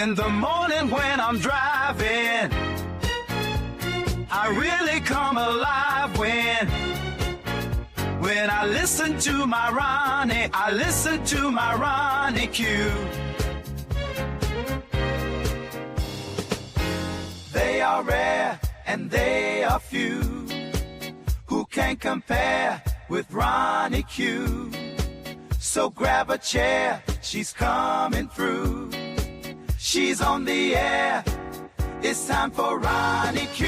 In the morning when I'm driving, I really come alive when I listen to my Ronnie, I listen to my Ronnie Q. They are rare and they are few who can compare with Ronnie Q. So grab a chair, she's coming through. She's on the air, it's time for Ronnie Q.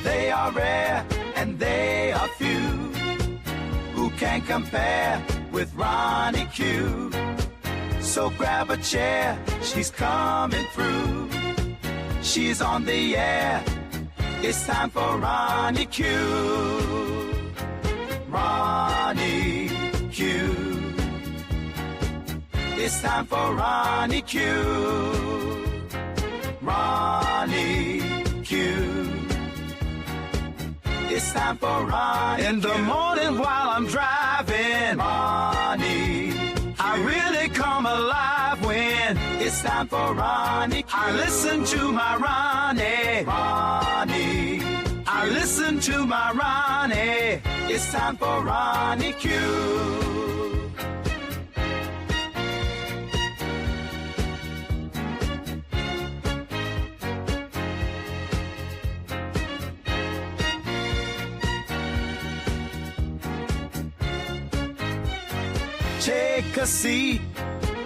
They are rare and they are few who can compare with Ronnie Q. So grab a chair, she's coming through. She's on the air, it's time for Ronnie Q. Ronnie Q. It's time for Ronnie Q. Ronnie Q. It's time for Ronnie. In the morning while I'm driving, Ronnie, I really come alive when it's time for Ronnie Q. I listen to my Ronnie, Ronnie. I listen to my Ronnie. It's time for Ronnie Q. Take a seat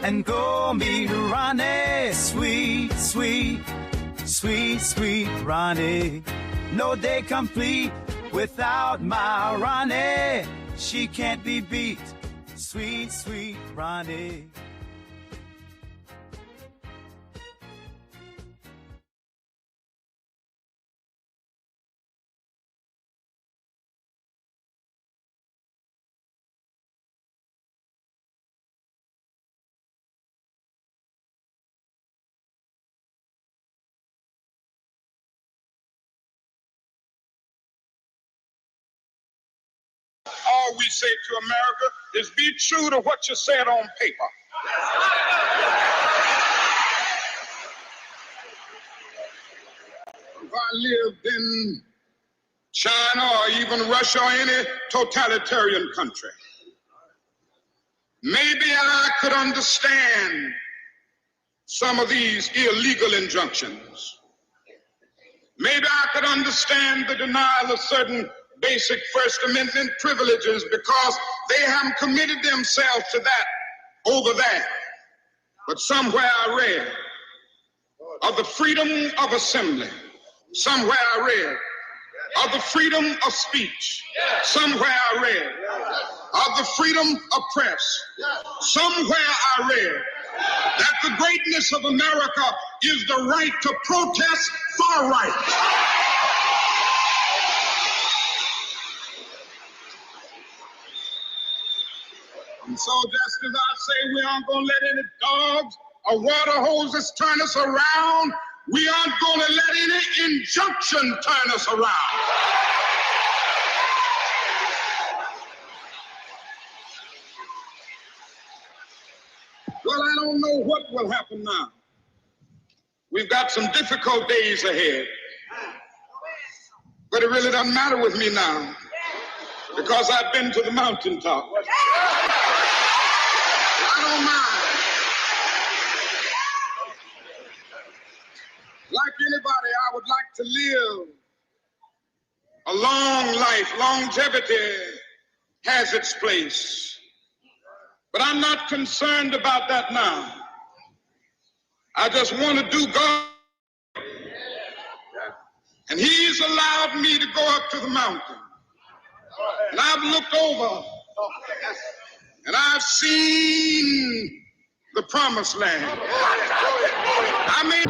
and go meet Ronnie. Sweet, sweet, sweet, sweet Ronnie. No day complete without my Ronnie. She can't be beat. Sweet, sweet Ronnie. All we say to America is be true to what you said on paper. If I lived in China or even Russia or any totalitarian country, maybe I could understand some of these illegal injunctions. Maybe I could understand the denial of certain basic First Amendment privileges because they haven't committed themselves to that over there. But somewhere I read of the freedom of assembly. Somewhere I read of the freedom of speech. Somewhere I read of the freedom of press. Somewhere I read that the greatness of America is the right to protest far right. And so just as I say we aren't going to let any dogs or water hoses turn us around, we aren't going to let any injunction turn us around. Well, I don't know what will happen now. We've got some difficult days ahead. But it really doesn't matter with me now because I've been to the mountaintop. I don't mind. Like anybody, I would like to live a long life. Longevity has its place. But I'm not concerned about that now. I just want to do God. And He's allowed me to go up to the mountain. And I've looked over and I've seen the promised land. I mean,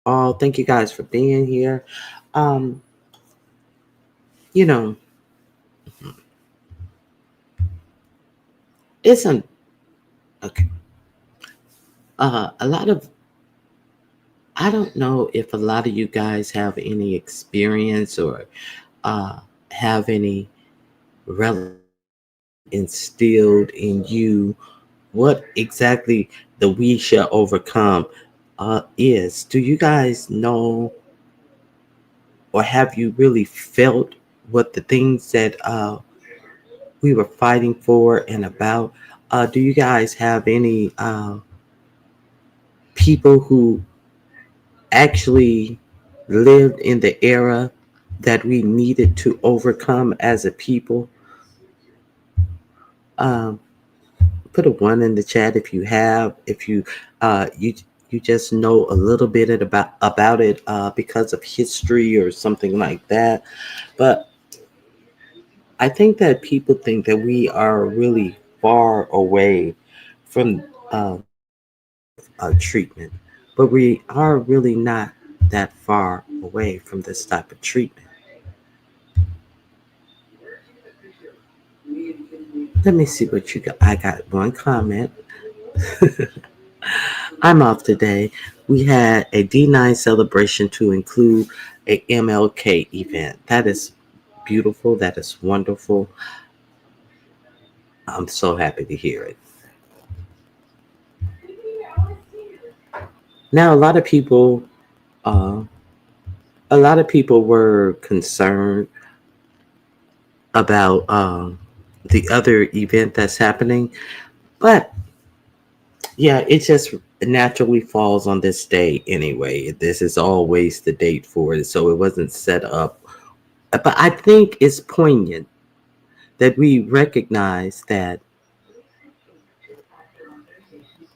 all. Thank you guys for being here. Um, you know, isn't okay. A lot of I don't know if a lot of you guys have any experience or uh, have any instilled in you what exactly the we shall overcome is. Do you guys know or have you really felt what the things that we were fighting for and about? Do you guys have any people who actually lived in the era that we needed to overcome as a people? Um, put a one in the chat if you have. If you you just know a little bit about it because of history or something like that. But I think that people think that we are really far away from this type of treatment, but we are really not that far away from this type of treatment. Let me see what you got. I got one comment. I'm off today. We had a D9 celebration to include a MLK event. That is beautiful. That is wonderful. I'm so happy to hear it. Now, uh, a lot of people were concerned about the other event that's happening, but yeah, it just naturally falls on this day anyway. This is always the date for it, so it wasn't set up. But I think it's poignant that we recognize that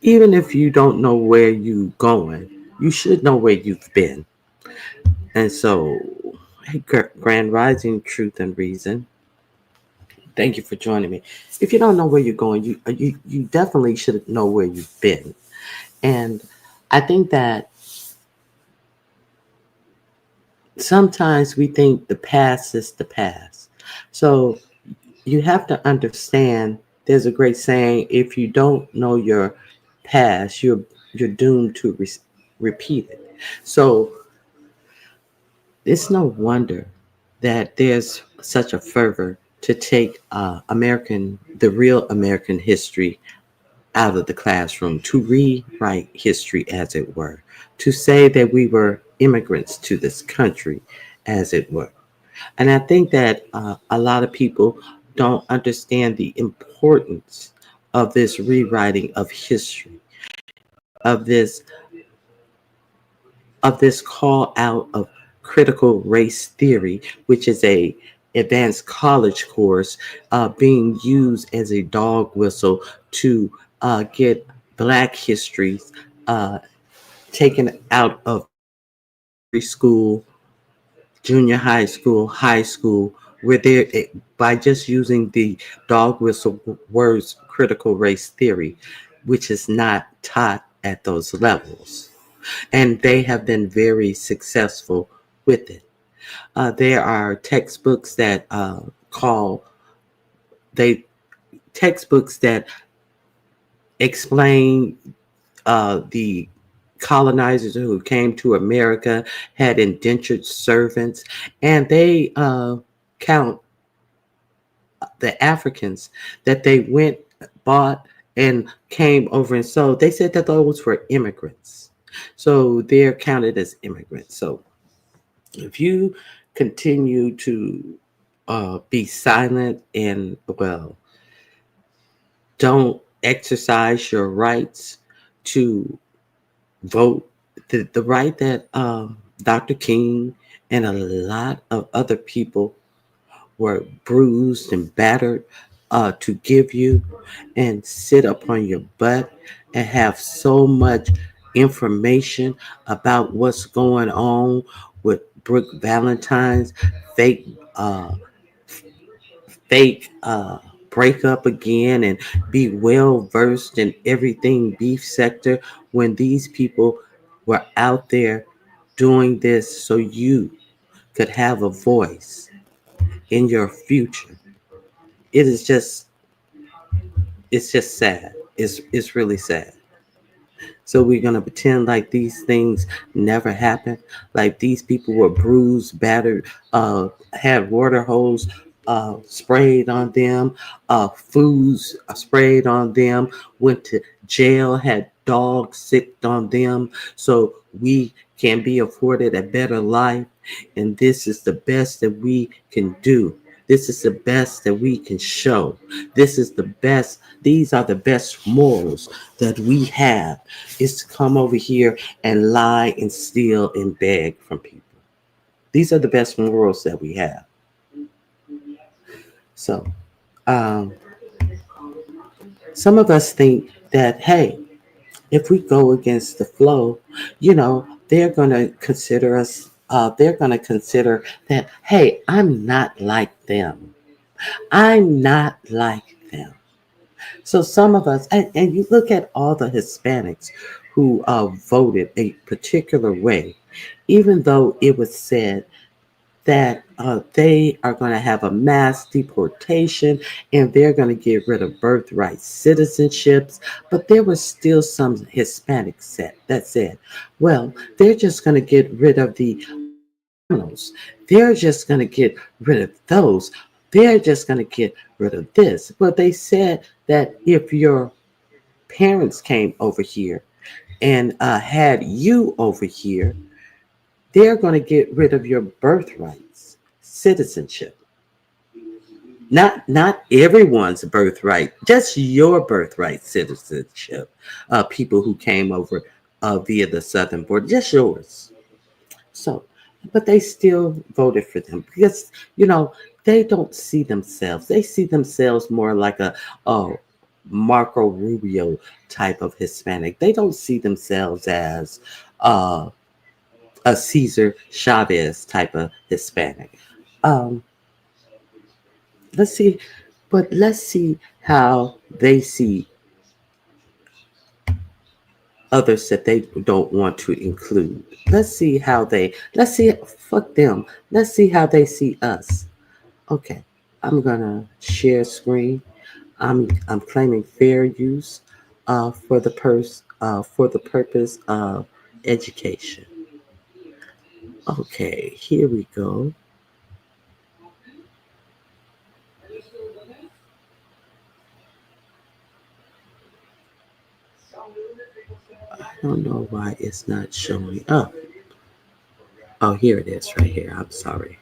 even if you don't know where you're going, you should know where you've been. And so, hey, Grand Rising, Truth and Reason, thank you for joining me. If you don't know where you're going, you definitely should know where you've been. And I think that sometimes we think the past is the past. So you have to understand there's a great saying, if you don't know your past, you're doomed to repeat it. So it's no wonder that there's such a fervor to take the real American history out of the classroom, to rewrite history, as it were, to say that we were immigrants to this country, as it were. And I think that a lot of people don't understand the importance of this rewriting of history, of this call out of critical race theory, which is a advanced college course being used as a dog whistle to get Black histories uh, taken out of elementary school, junior high school, where they're by just using the dog whistle words critical race theory, which is not taught at those levels. And they have been very successful with it. There are textbooks that call they textbooks that explain the colonizers who came to America had indentured servants, and they count the Africans that they went, bought, and came over and sold. They said that those were immigrants. So they're counted as immigrants. So if you continue to be silent and, well, don't exercise your rights to vote, the right that Dr. King and a lot of other people were bruised and battered to give you, and sit up on your butt and have so much information about what's going on with Brooke Valentine's fake uh, fake break up again, and be well versed in everything beef sector when these people were out there doing this so you could have a voice in your future. It is just, it's just sad. It's really sad. So we're gonna pretend like these things never happened, like these people were bruised, battered, had water hose sprayed on them, foods sprayed on them, went to jail, had dogs sicked on them, so we can be afforded a better life. And this is the best that we can do. This is the best that we can show. This is the best. These are the best morals that we have, is to come over here and lie and steal and beg from people. These are the best morals that we have. So, um, some of us think that, hey, if we go against the flow, they're going to consider us, they're going to consider that, hey, I'm not like them. I'm not like them. So some of us, and you look at all the Hispanics who voted a particular way, even though it was said that they are going to have a mass deportation and they're going to get rid of birthright citizenships. But there was still some Hispanics that said, well, they're just going to get rid of the criminals. They're just going to get rid of those. They're just going to get rid of this. But they said that if your parents came over here and had you over here, they're going to get rid of your birthrights, citizenship. Not everyone's birthright, just your birthright citizenship. People who came over via the southern border, just yours. So, but they still voted for them because they don't see themselves. They see themselves more like a Marco Rubio type of Hispanic. They don't see themselves as a Cesar Chavez type of Hispanic. Um, let's see, but let's see how they see others that they don't want to include. Let's see, fuck them. Let's see how they see us. Okay, I'm gonna share screen. I'm claiming fair use for the purpose of education. Okay, here we go. I don't know why it's not showing up. Oh, here it is right here. I'm sorry.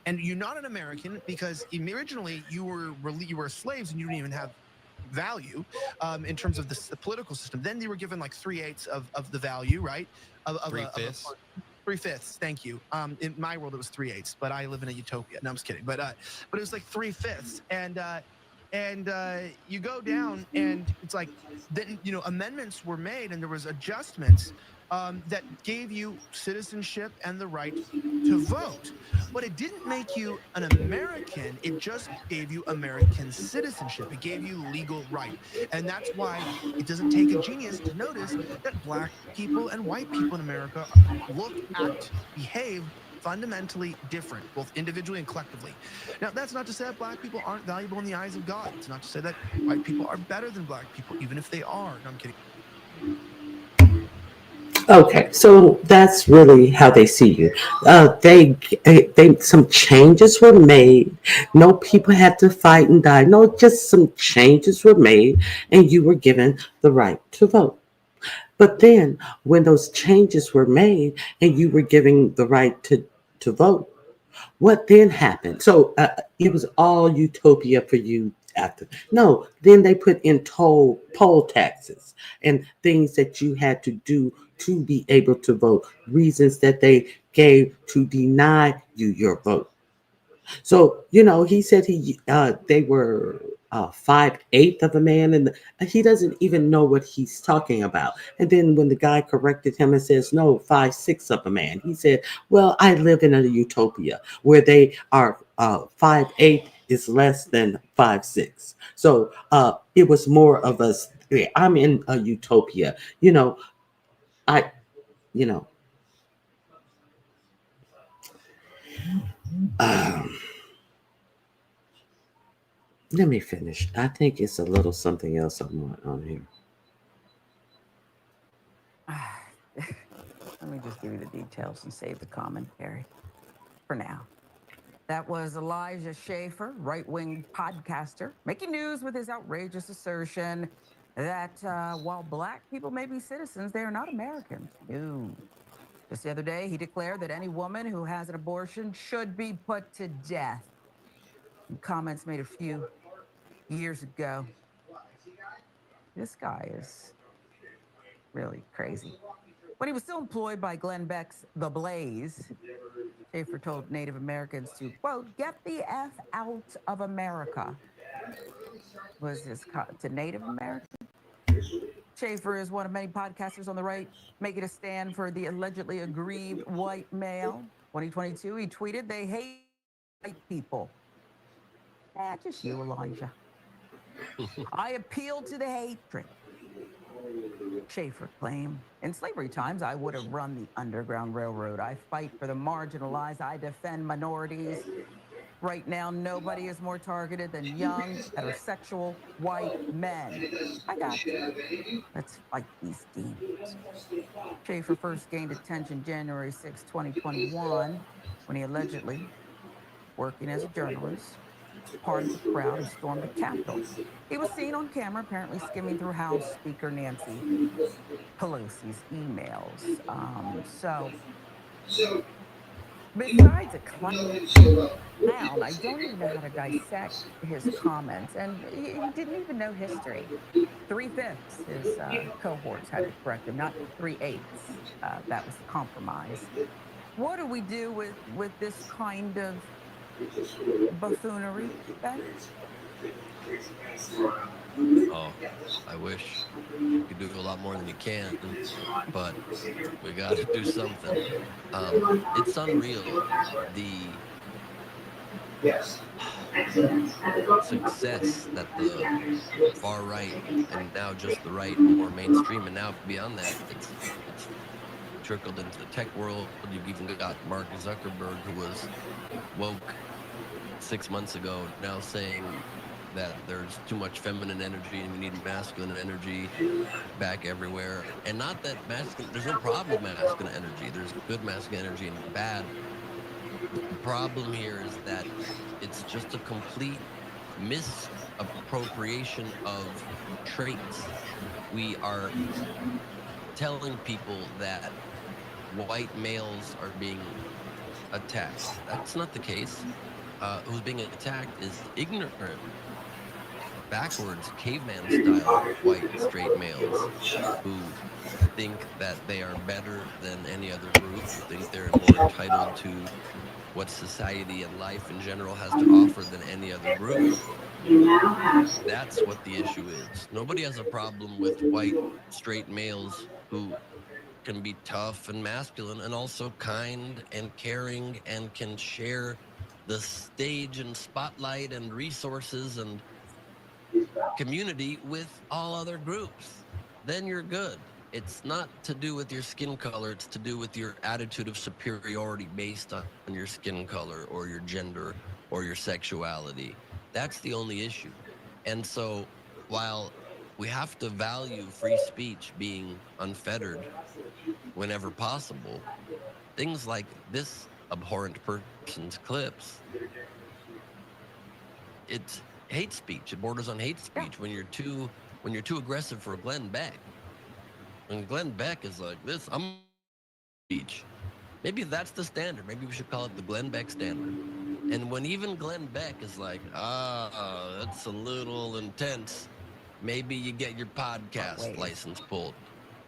And you're not an American because originally you were slaves and you didn't even have value in terms of the political system. Then they were given like 3/8 of the value, right? Of Three a fifths. 3/5. Thank you. In my world, it was 3/8, but I live in a utopia. No, I'm just kidding. But it was like 3/5, and you go down, and it's like then amendments were made, and there was adjustments that gave you citizenship and the right to vote. But it didn't make you an American. It just gave you American citizenship. It gave you legal right. And that's why it doesn't take a genius to notice that black people and white people in America look, act, behave fundamentally different, both individually and collectively. Now, that's not to say that black people aren't valuable in the eyes of God. It's not to say that white people are better than black people, even if they are. No, I'm kidding. Okay, so that's really how they see you. They some changes were made. No people had to fight and die. No, just some changes were made, and you were given the right to vote. But then, when those changes were made, and you were given the right to vote, what then happened? So it was all utopia for you after. No, then they put in poll taxes and things that you had to do to be able to vote, reasons that they gave to deny you your vote. So he said they were. 5/8 of a man, and he doesn't even know what he's talking about. And then when the guy corrected him and says, "No, 5/6 of a man," he said, "Well, I live in a utopia where they are 5/8 is less than 5/6." So it was more of us. I'm in a utopia, I, you know, um, let me finish. I think it's a little something else on here. Let me just give you the details and save the commentary for now. That was Elijah Schaffer, right wing podcaster, making news with his outrageous assertion that while Black people may be citizens, they are not Americans. No. Just the other day, he declared that any woman who has an abortion should be put to death. Comments made a few years ago. This guy is really crazy. When he was still employed by Glenn Beck's The Blaze, Schaefer told Native Americans to, quote, get the F out of America. Was this to Native Americans? Schaefer is one of many podcasters on the right making a stand for the allegedly aggrieved white male. 2022, he tweeted, they hate white people. Just you, Elijah. I appeal to the hatred. Schaefer claimed, in slavery times, I would have run the Underground Railroad. I fight for the marginalized. I defend minorities. Right now, nobody is more targeted than young, heterosexual, white men. I got you. Let's fight these demons. Schaefer first gained attention January 6, 2021, when he allegedly, working as a journalist, part of a crowd who stormed the Capitol. He was seen on camera apparently skimming through House Speaker Nancy Pelosi's emails. Besides a clown, I don't even know how to dissect his comments, and he didn't even know history. 3/5 his cohorts had to correct him, not 3/8. That was the compromise. What do we do with this kind of buffoonery, Ben? Oh, I wish you could do a lot more than you can, but we got to do something. It's unreal the success that the far right and now just the right, more mainstream, and now beyond that, it's trickled into the tech world. You've even got Mark Zuckerberg, who was woke 6 months ago, now saying that there's too much feminine energy and we need masculine energy back everywhere. And not that there's no problem with masculine energy. There's good masculine energy and bad. The problem here is that it's just a complete misappropriation of traits. We are telling people that white males are being attacked. That's not the case. Who's being attacked is ignorant, backwards, caveman style white straight males who think that they are better than any other group, who think they're more entitled to what society and life in general has to offer than any other group. That's what the issue is. Nobody has a problem with white straight males who can be tough and masculine and also kind and caring and can share the stage and spotlight and resources and community with all other groups. Then you're good. It's not to do with your skin color, it's to do with your attitude of superiority based on your skin color or your gender or your sexuality. That's the only issue. And so while we have to value free speech being unfettered whenever possible, things like this abhorrent person's clips, it's hate speech. It borders on hate speech when you're too aggressive for Glenn Beck. When Glenn Beck is like this, I'm speech. Maybe that's the standard. Maybe we should call it the Glenn Beck standard. And when even Glenn Beck is like, that's a little intense, maybe you get your podcast license pulled.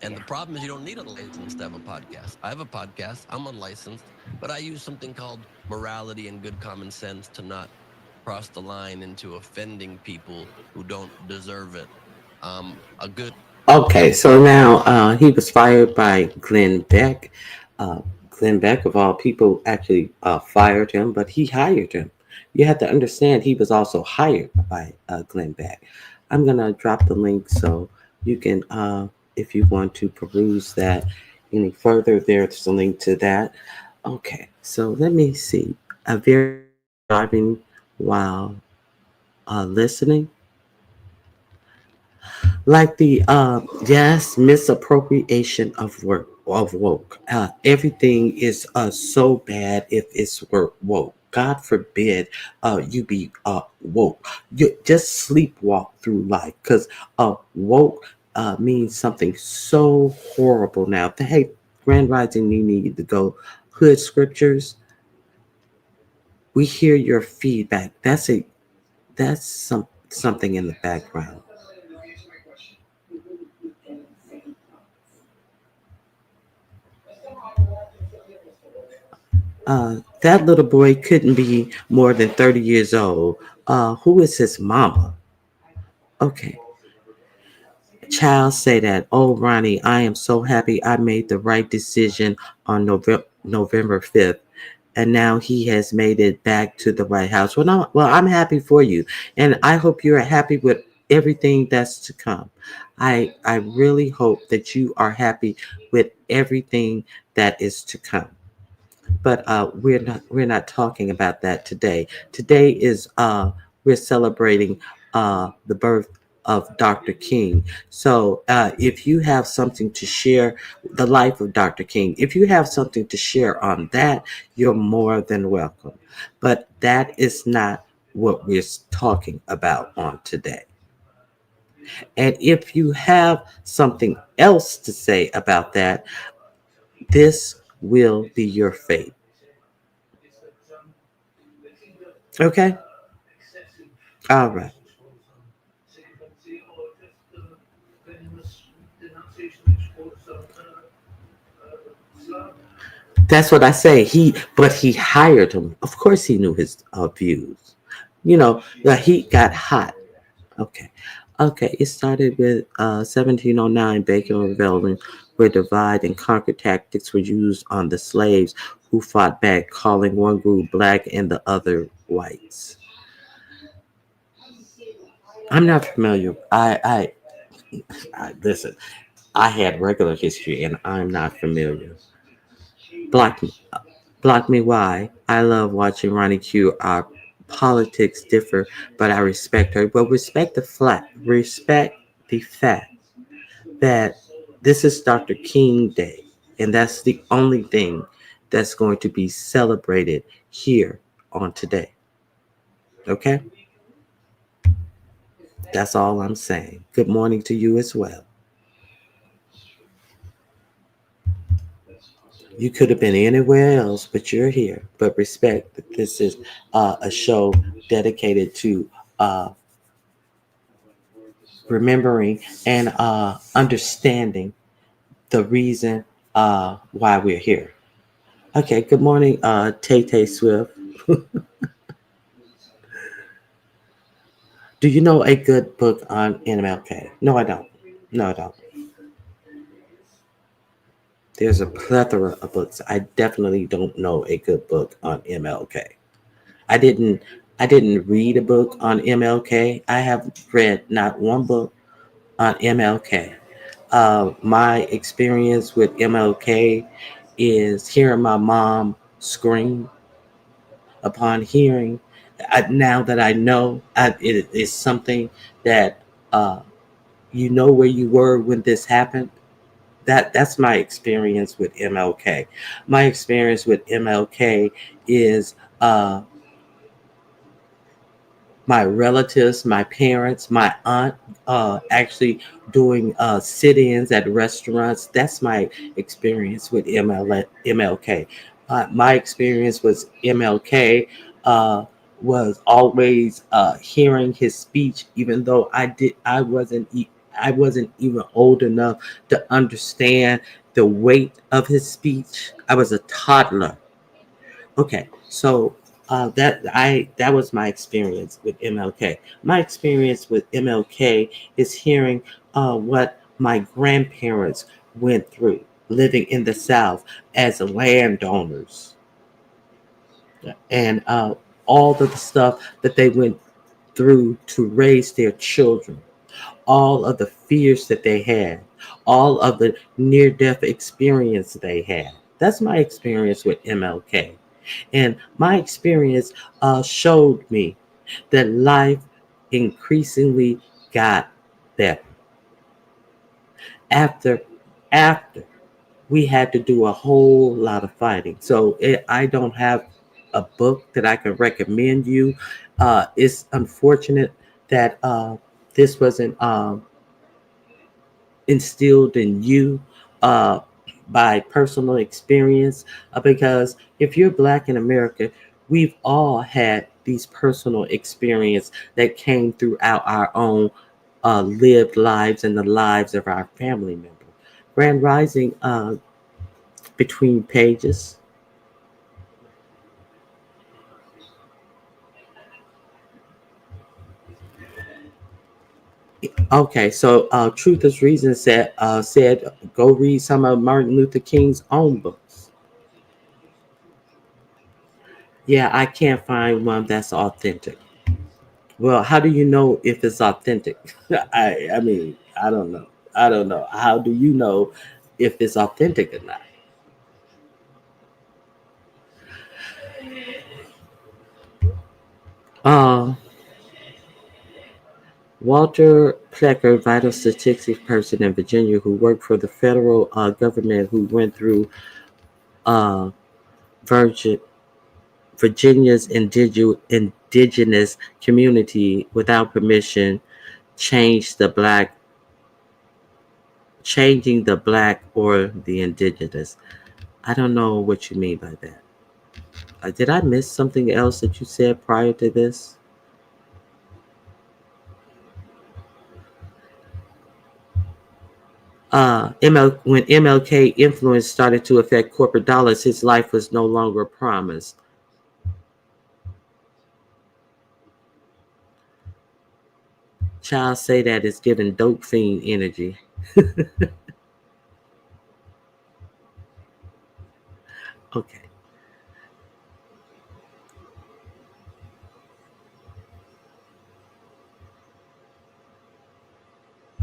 And the problem is you don't need a license to have a podcast. I have a podcast. I'm unlicensed, but I use something called morality and good common sense to not cross the line into offending people who don't deserve it. A good Okay, so now he was fired by Glenn Beck. Uh, Glenn Beck, of all people, actually fired him, but he hired him. You have to understand he was also hired by Glenn Beck. I'm going to drop the link so you can, if you want to peruse that any further, there's a link to that. Okay, so let me see. A very driving while listening. Like the yes, misappropriation of work of woke. Everything is so bad if it's work woke. God forbid you be woke. You just sleepwalk through life because woke means something so horrible now. Hey, Grand Rising, you need to go. Hood scriptures. We hear your feedback. That's something in the background. That little boy couldn't be more than 30 years old. Who is his mama? Okay. Child say that, oh, Ronnie, I am so happy I made the right decision on November 5th. And now he has made it back to the White House. Well, no, well, I'm happy for you. And I hope you're happy with everything that's to come. I really hope that you are happy with everything that is to come. But we're not talking about that today. Today is we're celebrating the birth of Dr. King. So if you have something to share, the life of Dr. King, if you have something to share on that, you're more than welcome. But that is not what we're talking about on today. And if you have something else to say about that, this will be your fate. Okay? All right. That's what I say. But he hired him. Of course, he knew his views. The heat got hot. Okay. Okay. It started with 1709. Bacon and rebellion, where divide and conquer tactics were used on the slaves who fought back, calling one group black and the other whites. I'm not familiar. I listen. I had regular history, and I'm not familiar. Block me. Block me. Why? I love watching Ronnie Q. Our politics differ, but I respect her. But respect the fact that this is Dr. King Day, and that's the only thing that's going to be celebrated here on today. Okay, that's all I'm saying. Good morning to you as well. You could have been anywhere else, but you're here. But respect that this is a show dedicated to remembering and understanding the reason why we're here. Okay, good morning, Tay Tay Swift. Do you know a good book on MLK? No, I don't. No, I don't. There's a plethora of books. I definitely don't know a good book on MLK. I didn't I didn't read a book on MLK. I have read not one book on MLK. My experience with MLK is hearing my mom scream upon hearing. Now that I know, it is something that you know where you were when this happened. That's my experience with MLK. My experience with MLK is my relatives, my parents, my aunt, actually doing sit-ins at restaurants. That's my experience with MLK. My experience with MLK was always hearing his speech, even though I wasn't even old enough to understand the weight of his speech. I was a toddler. Okay, so that was my experience with MLK. My experience with MLK is hearing what my grandparents went through living in the South as landowners, and all of the stuff that they went through to raise their children, all of the fears that they had, all of the near death experience they had. That's my experience with MLK. And my experience showed me that life increasingly got better after after we had to do a whole lot of fighting. So I don't have a book that I can recommend you. It's unfortunate that this wasn't instilled in you uh, by personal experience, because if you're Black in America, we've all had these personal experience that came throughout our own lived lives and the lives of our family members. Grand Rising, between pages. Okay, so Truth is Reason said go read some of Martin Luther King's own books. Yeah, I can't find one that's authentic. Well, how do you know if it's authentic? I mean, I don't know. I don't know. How do you know if it's authentic or not? Uh, Walter Plecker, vital statistics person in Virginia who worked for the federal government, who went through uh, Virgin, Virginia's indigenous community without permission, changed the black, changing the black or the indigenous. I don't know what you mean by that. Did I miss something else that you said prior to this? When MLK influence started to affect corporate dollars, his life was no longer promised. Child say that it's giving dope fiend energy. Okay.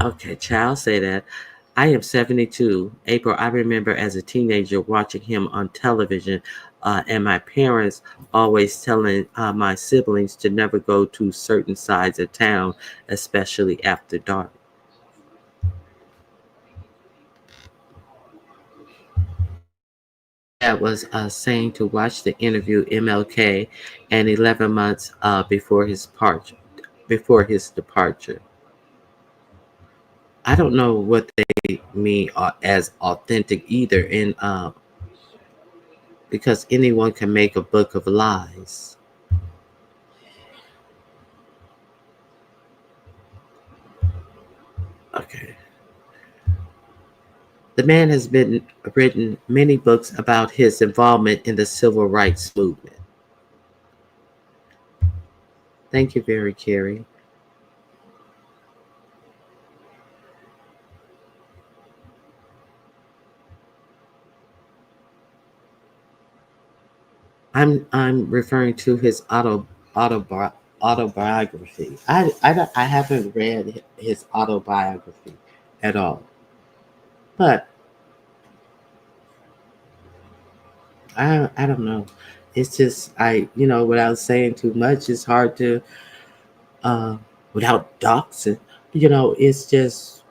Okay, child say that. I am 72. April, I remember as a teenager watching him on television, and my parents always telling my siblings to never go to certain sides of town, especially after dark. Dad was saying to watch the interview MLK and 11 months before his departure. I don't know what they mean as authentic either, and because anyone can make a book of lies. Okay. The man has written many books about his involvement in the civil rights movement. Thank you very, Carrie. I'm referring to his autobiography. I haven't read his autobiography at all, but I don't know. It's just without saying too much, it's hard to uh, without doxing. It's just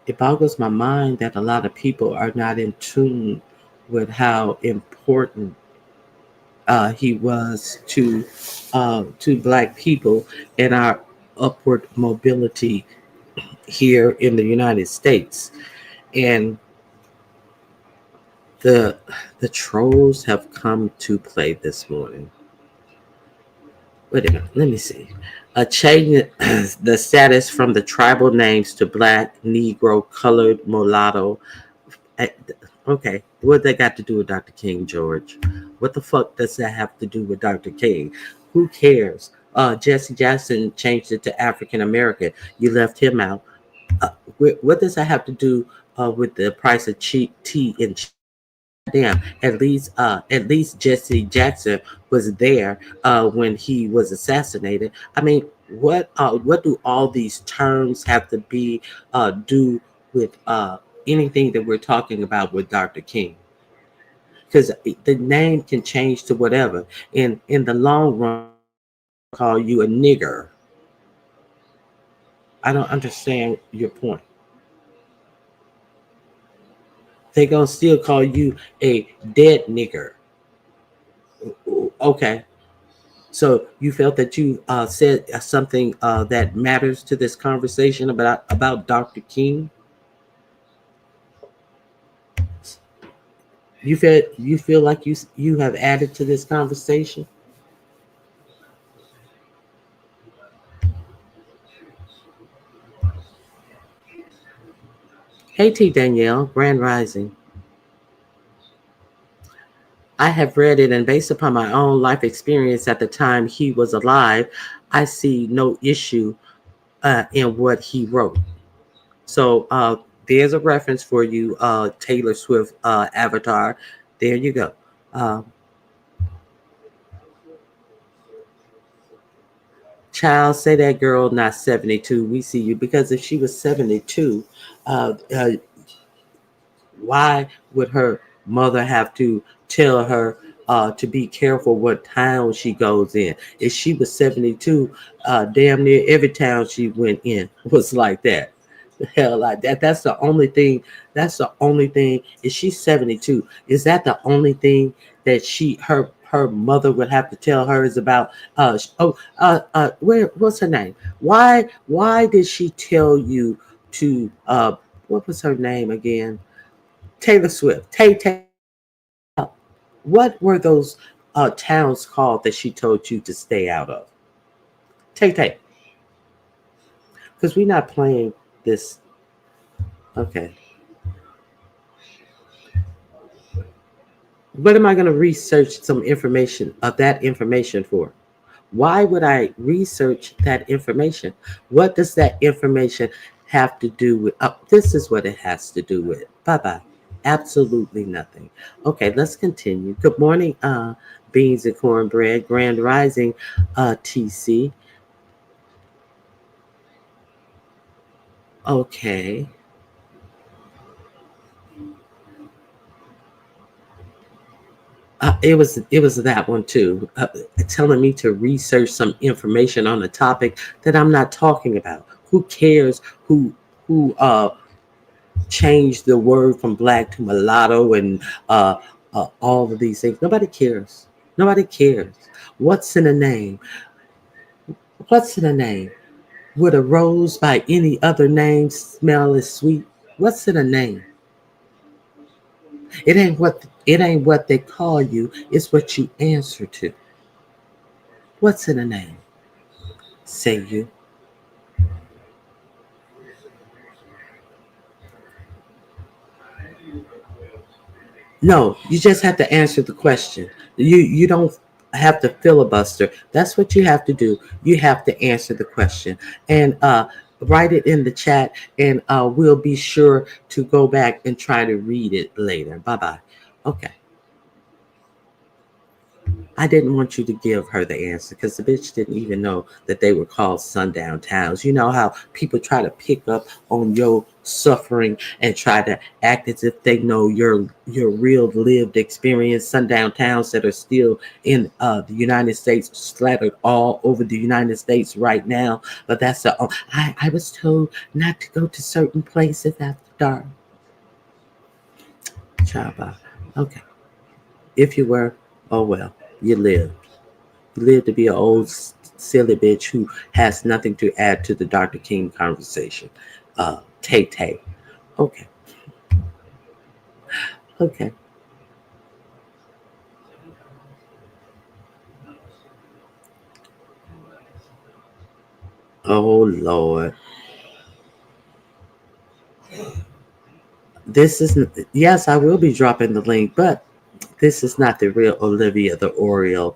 it boggles my mind that a lot of people are not in tune with how important he was to Black people and our upward mobility here in the United States. And the the trolls have come to play this morning. Wait a minute, let me see. Change the status from the tribal names to Black, Negro, Colored, Mulatto. Okay, what they got to do with Dr. King, George? What the fuck does that have to do with Dr. King? Who cares? Jesse Jackson changed it to African American. You left him out. Uh, what does that have to do with the price of cheap tea in damn, at least Jesse Jackson was there when he was assassinated. I mean, what do all these terms have to be do with anything that we're talking about with Dr. King? Because the name can change to whatever. In the long run, call you a nigger. I don't understand your point. They gonna still call you a dead nigger. Okay. So you felt that you said something that matters to this conversation about Dr. King. You feel like you have added to this conversation. Hey T Danielle, Grand Rising. I have read it, and based upon my own life experience at the time he was alive, I see no issue in what he wrote. So there's a reference for you, Taylor Swift avatar. There you go. Uh, Child, say that girl not 72. We see you because if she was 72, uh, uh, why would her mother have to tell her to be careful what town she goes in? If she was 72, damn near every town she went in was like that. The hell like that. That's the only thing. That's the only thing. Is she 72? Is that the only thing that her mother would have to tell her is about where what's her name? Why did she tell you to what was her name again? Taylor Swift. Tay Tay. What were those towns called that she told you to stay out of? Tay Tay. Because we're not playing this. Okay. What am I going to research some information of that information for? Why would I research that information? What does that information have to do with? This is what it has to do with. Bye bye. Absolutely nothing. Okay, let's continue. Good morning, beans and cornbread. Grand Rising, TC. Okay. It was that one too, telling me to research some information on a topic that I'm not talking about. Who cares who changed the word from black to mulatto and all of these things? Nobody cares. Nobody cares. What's in a name? What's in a name? Would a rose by any other name smell as sweet? What's in a name? It ain't what they call you. It's what you answer to. What's in a name? Say you. No, you just have to answer the question. You don't have to filibuster. That's what you have to do. You have to answer the question and write it in the chat, and we'll be sure to go back and try to read it later. Bye bye. Okay. I didn't want you to give her the answer because the bitch didn't even know that they were called sundown towns. You know how people try to pick up on your suffering and try to act as if they know your real lived experience. Sundown towns that are still in the United States, scattered all over the United States right now. But that's the I was told not to go to certain places after dark. Child, okay. If you were, oh well, you lived. Live to be an old silly bitch who has nothing to add to the Dr. King conversation. Tay Tay. Okay. Okay. Oh Lord. This is yes, I will be dropping the link, but this is not the real Olivia the Oriole.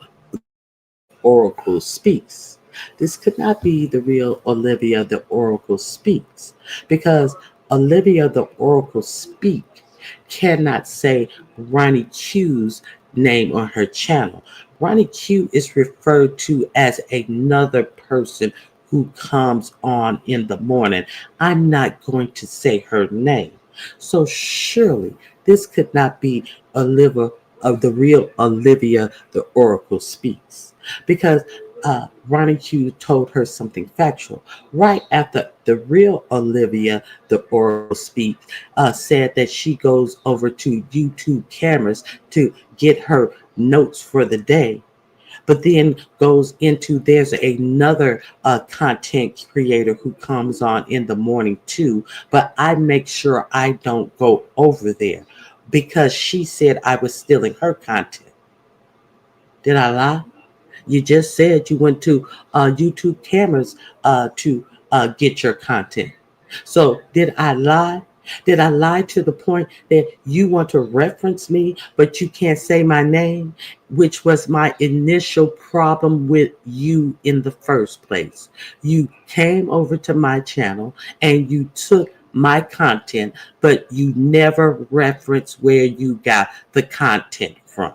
Oracle speaks. This could not be the real Olivia the Oracle speaks because Olivia the Oracle speak cannot say Ronnie Q's name on her channel. Ronnie Q is referred to as another person who comes on in the morning. I'm not going to say her name. So surely this could not be Olivia of the real Olivia the Oracle speaks because Ronnie Q told her something factual. Right after the real Olivia, the Oracle speaks, said that she goes over to YouTube cameras to get her notes for the day, but then goes into there's another content creator who comes on in the morning too, but I make sure I don't go over there because she said I was stealing her content. Did I lie? You just said you went to YouTube cameras to get your content. So did I lie? Did I lie to the point that you want to reference me, but you can't say my name, which was my initial problem with you in the first place? You came over to my channel and you took my content, but you never referenced where you got the content from.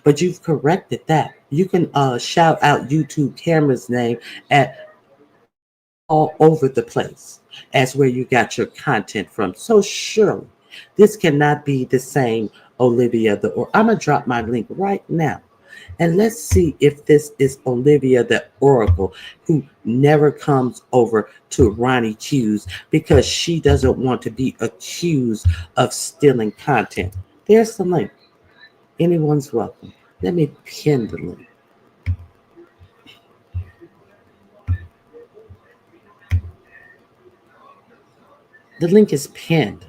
But you've corrected that. You can shout out YouTube camera's name at all over the place as where you got your content from. So surely this cannot be the same Olivia the or I'm gonna drop my link right now. And let's see if this is Olivia the Oracle who never comes over to Ronnie Q's because she doesn't want to be accused of stealing content. There's the link. Anyone's welcome. Let me pin the link. The link is pinned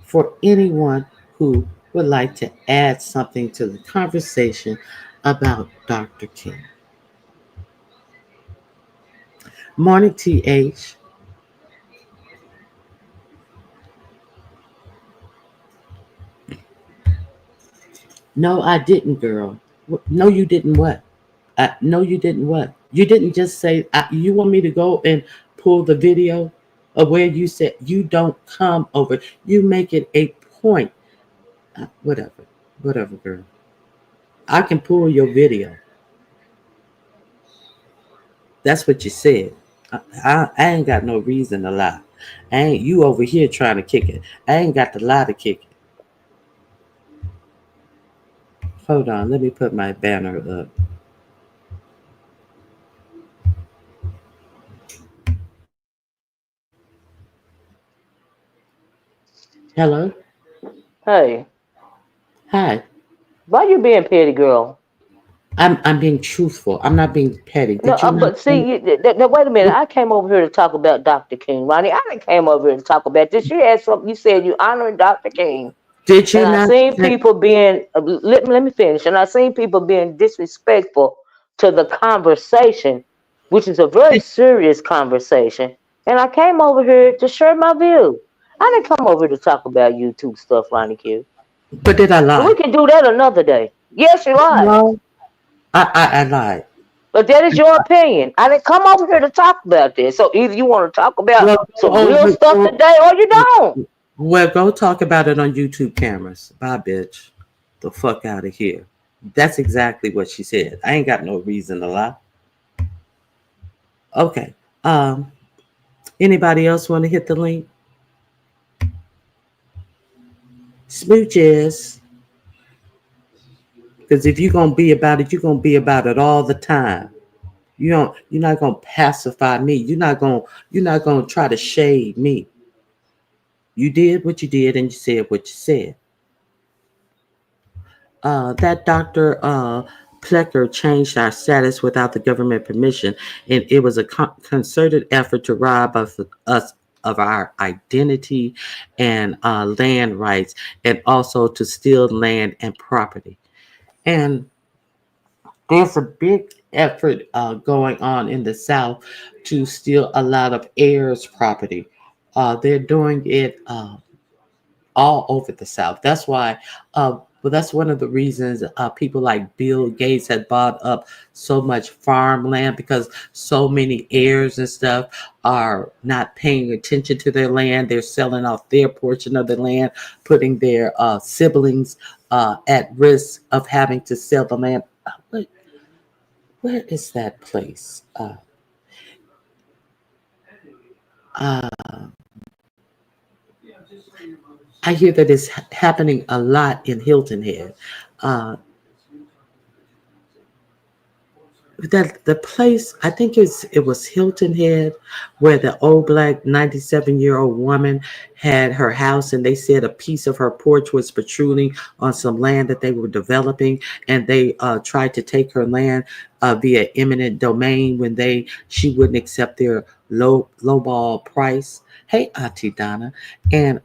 for anyone who would like to add something to the conversation about Dr. King. Morning, TH. No, I didn't, girl. No, you didn't what? No, you didn't what? You didn't just say, you want me to go and pull the video of where you said you don't come over. You make it a point. Whatever. Whatever, girl. I can pull your video. That's what you said. I ain't got no reason to lie. I ain't you over here trying to kick it. I ain't got the lie to kick it. Hold on, let me put my banner up. Hello? Hey, Hi. why you being petty, girl? I'm being truthful. I'm not being petty. No, Did you not but see, wait a minute. I came over here to talk about Dr. King, Ronnie. I didn't came over here to talk about this. You had something. You said you honoring Dr. King, did and you I not seen say people being. Let me finish. And I seen people being disrespectful to the conversation, which is a very serious conversation. And I came over here to share my view. I didn't come over here to talk about YouTube stuff, Ronnie Q. but did I But we lie? can do that another day. Yes, you lied. No. I lied. But that is your opinion. I didn't come over here to talk about this. So either you want to talk about Well go some real over stuff today or you don't. well go talk about it on YouTube cameras. Bye bitch. The fuck out of here. That's exactly what she said. I ain't got no reason to lie. Okay. Um Anybody else want to hit the link? Smooches. Because if you're gonna be about it, you're gonna be about it all the time. You're not gonna pacify me. You're not gonna try to shade me. You did what you did and you said what you said. That Dr. Plecker changed our status without the government permission, and it was a concerted effort to rob us of our identity and land rights, and also to steal land and property. And there's a big effort going on in the South to steal a lot of heirs' property. They're doing it all over the South. That's why, well, that's one of the reasons people like Bill Gates had bought up so much farmland because so many heirs and stuff are not paying attention to their land. They're selling off their portion of the land, putting their siblings at risk of having to sell the land. Wait, where is that place? Uh, I hear that it's happening a lot in Hilton Head. Uh, that the place, I think it was Hilton Head, where the old black 97-year-old woman had her house, and they said a piece of her porch was protruding on some land that they were developing, and they tried to take her land via eminent domain when she wouldn't accept their lowball price. Hey, Auntie Donna, and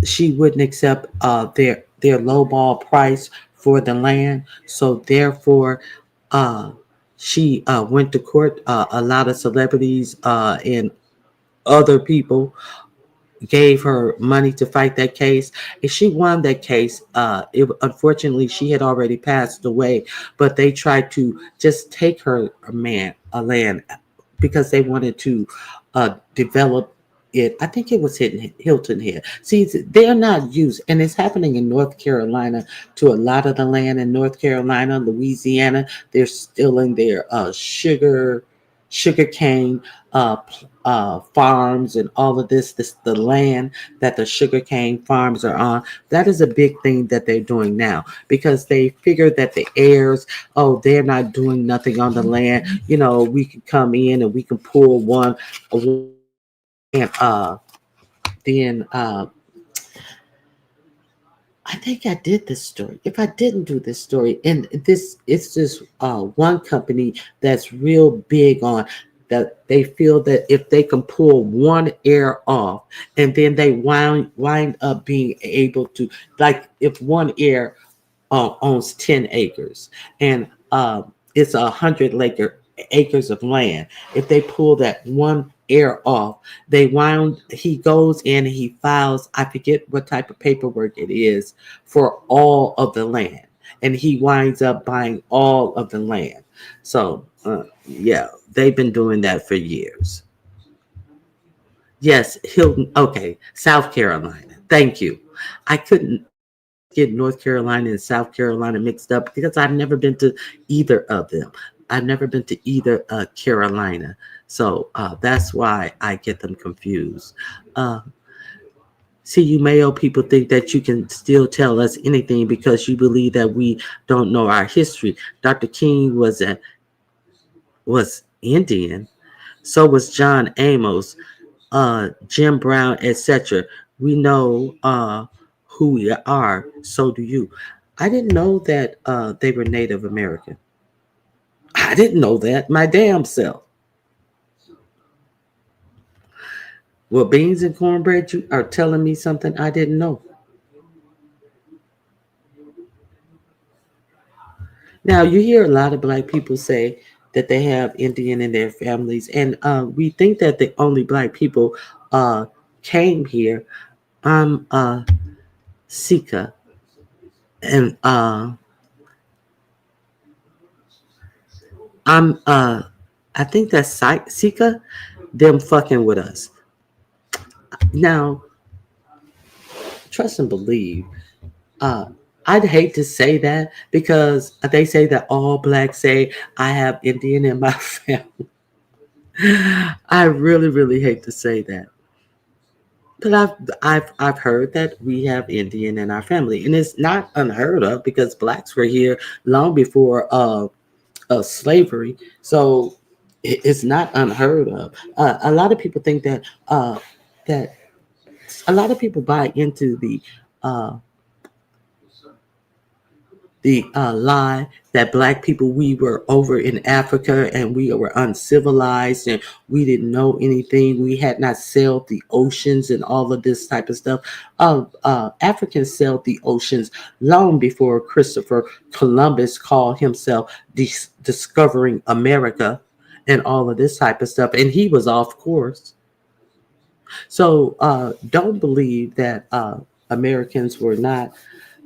she wouldn't accept their lowball price for the land. So therefore, uh, she went to court. A lot of celebrities and other people gave her money to fight that case, and she won that case. Unfortunately, she had already passed away, but they tried to just take her a land because they wanted to develop it. I think it was hitting Hilton Head. See, they're not used, and it's happening in North Carolina to a lot of the land in North Carolina, Louisiana. They're stealing their sugar cane farms and all of this the land that the sugarcane farms are on. That is a big thing that they're doing now because they figure that the heirs, oh, they're not doing nothing on the land. We can come in and we can pull one and then I think I did this story. If I didn't do this story, and it's this one company that's real big on that. They feel that if they can pull one ear off, and then they wind up being able to, like, if one ear owns 10 acres and it's 100 acres of land. If they pull that one air off, he goes in and he files, I forget what type of paperwork it is, for all of the land. And he winds up buying all of the land. So, yeah, they've been doing that for years. Yes, Hilton. Okay, South Carolina. Thank you. I always get North Carolina and South Carolina mixed up because I've never been to either of them. I've never been to either Carolina, so that's why I get them confused. Uh, See, you Mayo people think that you can still tell us anything because you believe that we don't know our history. Dr. King was Indian. So was John Amos, Jim Brown, etc. We know who we are. So do you. I didn't know that they were Native American. I didn't know that my damn self. Well, beans and cornbread, you are telling me something I didn't know. Now, you hear a lot of black people say that they have Indian in their families, and we think that the only black people uh, came here. I'm Sika, and I'm I think that's Sika, them fucking with us. Now, trust and believe. Uh, I'd hate to say that because they say that all blacks say I have Indian in my family. I really, really hate to say that. But I've heard that we have Indian in our family, and it's not unheard of because blacks were here long before slavery. So it's not unheard of. A lot of people think that a lot of people buy into uh, the lie that black people, we were over in Africa and we were uncivilized and we didn't know anything. We had not sailed the oceans and all of this type of stuff. Africans sailed the oceans long before Christopher Columbus called himself discovering America and all of this type of stuff. And he was off course. So don't believe that Americans were not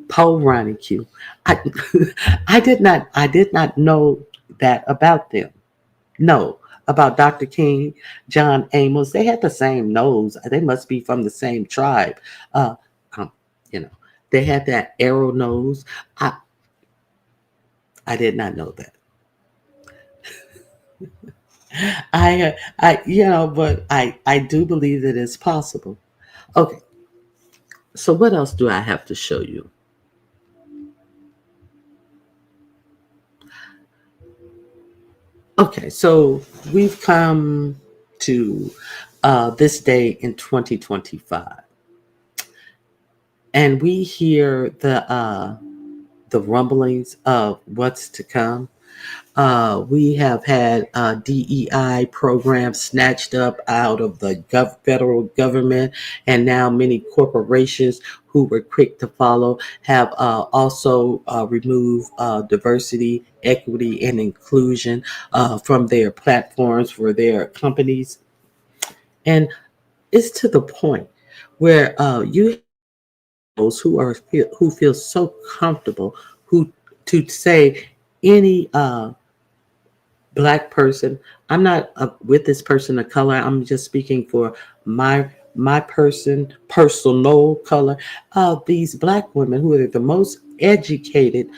pro Ronnie Q. I, I did not know that about them. No, about Dr. King, John Amos. They had the same nose. They must be from the same tribe. Uh, um, you know, they had that arrow nose. I I did not know that. But I do believe that it's possible. Okay, so what else do I have to show you? Okay, so we've come to this day in 2025, and we hear the rumblings of what's to come. We have had DEI programs snatched up out of the federal government, and now many corporations who were quick to follow have also removed diversity, equity, and inclusion from their platforms for their companies. And it's to the point where you those who feel so comfortable who to say any black person. I'm not with this person of color. I'm just speaking for my personal color. These black women who are the most educated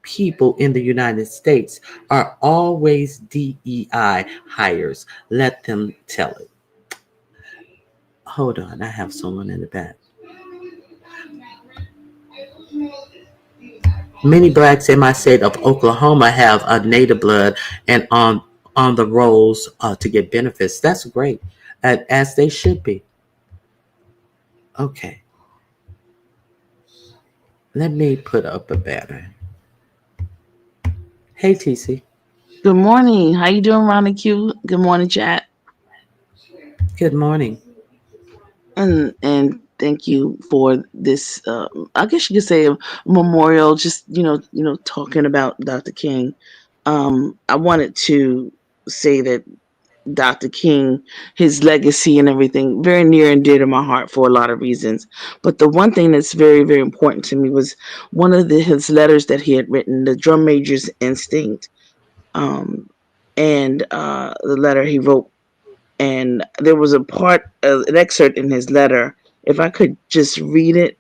people in the United States are always DEI hires. Let them tell it. Hold on, I have someone in the back. Many blacks in my state of Oklahoma have a native blood and on the rolls to get benefits. That's great, as they should be. Okay, let me put up a banner. Hey, TC. Good morning. How you doing, Ronnie Q? Good morning, chat. Good morning. And thank you for this. I guess you could say a memorial. Just talking about Dr. King. I wanted to say that Dr. King, his legacy and everything, very near and dear to my heart for a lot of reasons. But the one thing that's very, very important to me was one of his letters that he had written, "The Drum Major's Instinct." Um, and the letter he wrote, and there was a part, an excerpt in his letter. If I could just read it,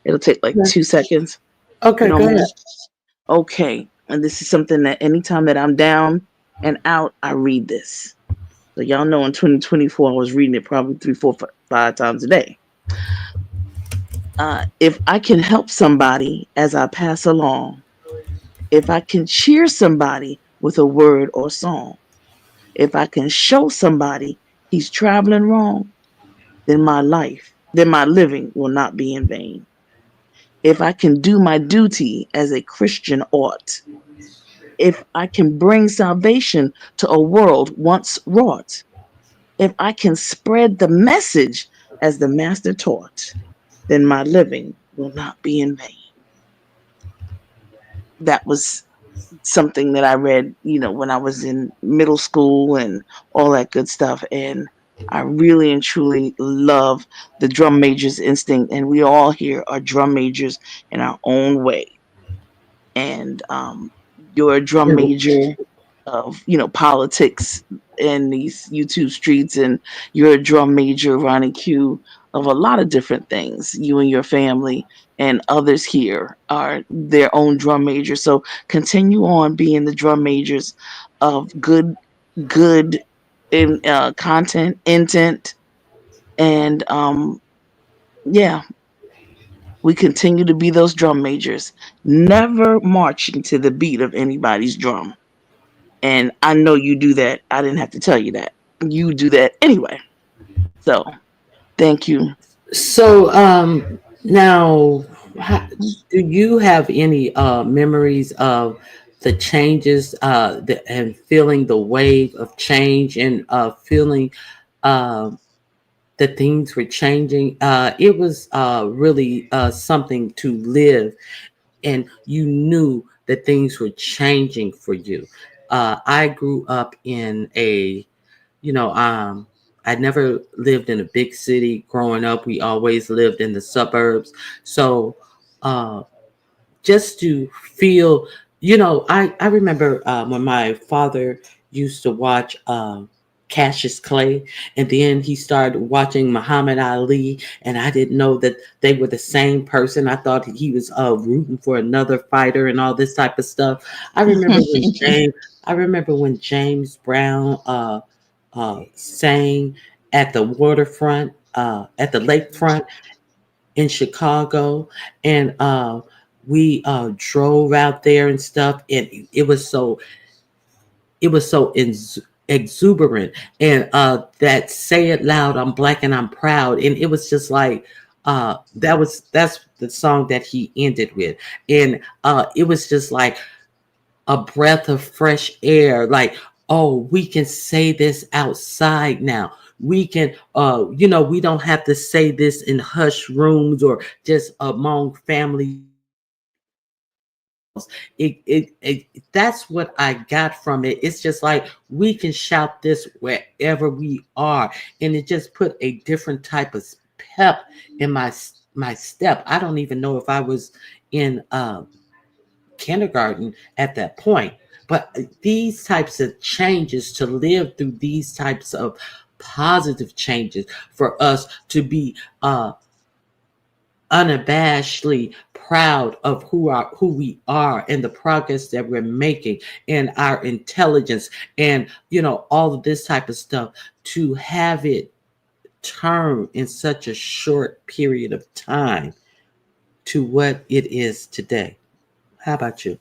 it'll take like 2 seconds. If you Okay, don't go ahead. mind. Okay. And this is something that anytime that I'm down and out, I read this. So y'all know in 2024, I was reading it probably 3, 4, 5 times a day. If I can help somebody as I pass along, if I can cheer somebody with a word or song, if I can show somebody he's traveling wrong, then my living will not be in vain. If I can do my duty as a Christian ought, if I can bring salvation to a world once wrought, if I can spread the message as the Master taught, then my living will not be in vain. That was something that I read, when I was in middle school and all that good stuff. And I really and truly love the drum major's instinct. And we all here are drum majors in our own way. And you're a drum major of, politics in these YouTube streets, and you're a drum major, Ronnie Q, of a lot of different things. You and your family and others here are their own drum majors. So continue on being the drum majors of good in content, intent, and yeah, we continue to be those drum majors, never marching to the beat of anybody's drum. And I know you do that. I didn't have to tell you that. You do that anyway. So thank you. So now, do you have any memories of the changes and feeling the wave of change and feeling uh, that things were changing? It was really something to live, and you knew that things were changing for you. I grew up in a, you know, I never lived in a big city growing up. We always lived in the suburbs. So uh, just to feel, I remember when my father used to watch Cassius Clay, and then he started watching Muhammad Ali, and I didn't know that they were the same person. I thought he was rooting for another fighter and all this type of stuff. I remember when James, I remember when James Brown sang at the waterfront, at the lakefront in Chicago, and we drove out there and stuff, and it was so exuberant, and that "Say It Loud, I'm Black and I'm Proud," and it was just like that's the song that he ended with, and it was just like a breath of fresh air, like, oh, we can say this outside now. We can we don't have to say this in hush rooms or just among family. That's what I got from it. It's just like we can shout this wherever we are, and it just put a different type of pep in my step. I don't even know if I was in kindergarten at that point. But these types of changes, to live through these types of positive changes, for us to be unabashedly proud of who we are and the progress that we're making, and our intelligence, and all of this type of stuff, to have it turn in such a short period of time to what it is today. How about you?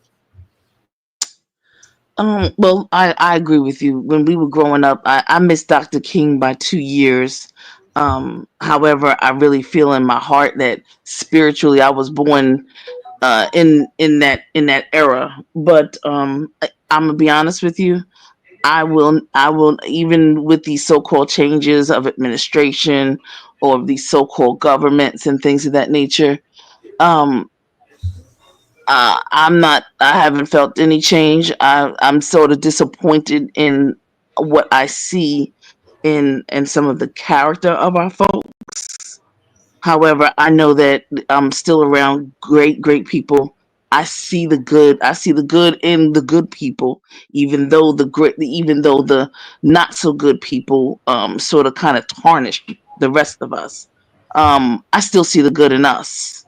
Well, I agree with you. When we were growing up, I missed Dr. King by 2 years. However, I really feel in my heart that spiritually I was born in that era. But I'm gonna be honest with you. I will even with these so-called changes of administration or these so-called governments and things of that nature. Um, I haven't felt any change. I'm sort of disappointed in what I see in some of the character of our folks. However, I know that I'm still around great people. I see the good. I see the good in the good people, even though the not so good people sort of kind of tarnish the rest of us. I still see the good in us,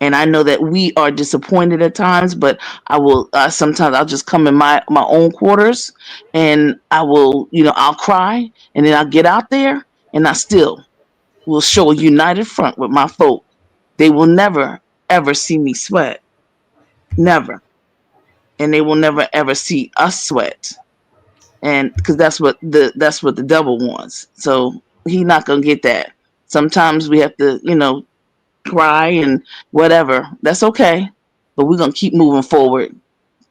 and I know that we are disappointed at times. But I will sometimes I'll just come in my own quarters, and I'll cry, and then I'll get out there, and I still will show a united front with my folk. They will never ever see me sweat, never, and they will never ever see us sweat, and because that's what the devil wants. So he's not gonna get that. Sometimes we have to, cry and whatever. That's okay, but we're gonna keep moving forward.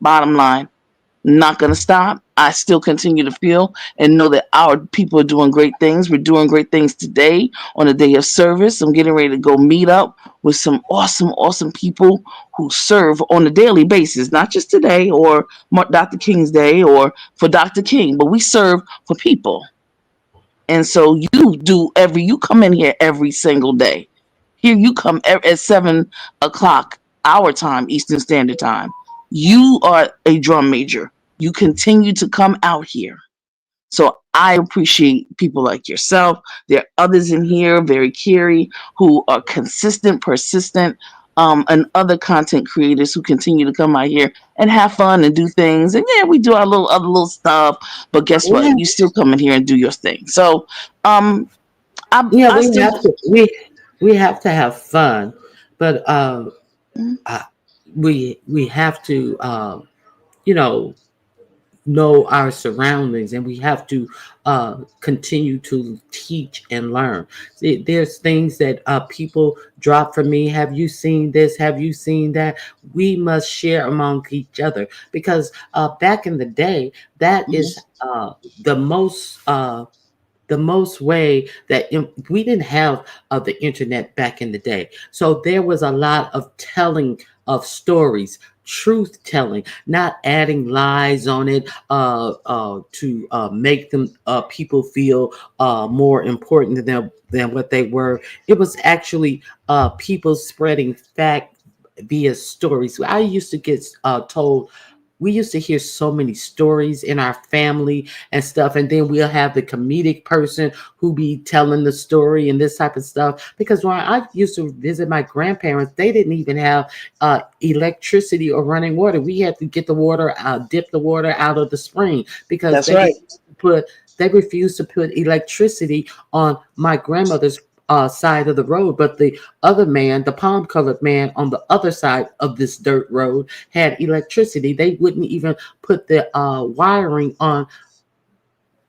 Bottom line, not going to stop. I still continue to feel and know that our people are doing great things. We're doing great things today on a day of service. I'm getting ready to go meet up with some awesome people who serve on a daily basis, not just today or Dr. King's Day or for Dr. King, but we serve for people. And so you come in here every single day. Here you come at 7 o'clock our time, Eastern Standard Time. You are a drum major. You continue to come out here. So I appreciate people like yourself. There are others in here, very Carey, who are consistent, persistent, and other content creators who continue to come out here and have fun and do things. And yeah, we do our little other little stuff, but guess what? Yeah, You still come in here and do your thing. So um, I yeah, I still. we have to have fun, but uh, we have to you know our surroundings, and we have to continue to teach and learn. See, there's things that people drop from me. Have you seen this? Have you seen that? We must share among each other, because back in the day, that Mhm. is the most way that we didn't have the internet back in the day. So there was a lot of telling of stories, truth telling, not adding lies on it to make them people feel more important than what they were. It was actually people spreading fact via stories. I used to get told, we used to hear so many stories in our family and stuff, and then we'll have the comedic person who be telling the story and this type of stuff. Because when I used to visit my grandparents, they didn't even have electricity or running water. We had to get the water dip the water out of the spring because That's right. put they refused to put electricity on my grandmother's side of the road. But the other man, the palm colored man on the other side of this dirt road, had electricity. They wouldn't even put the wiring on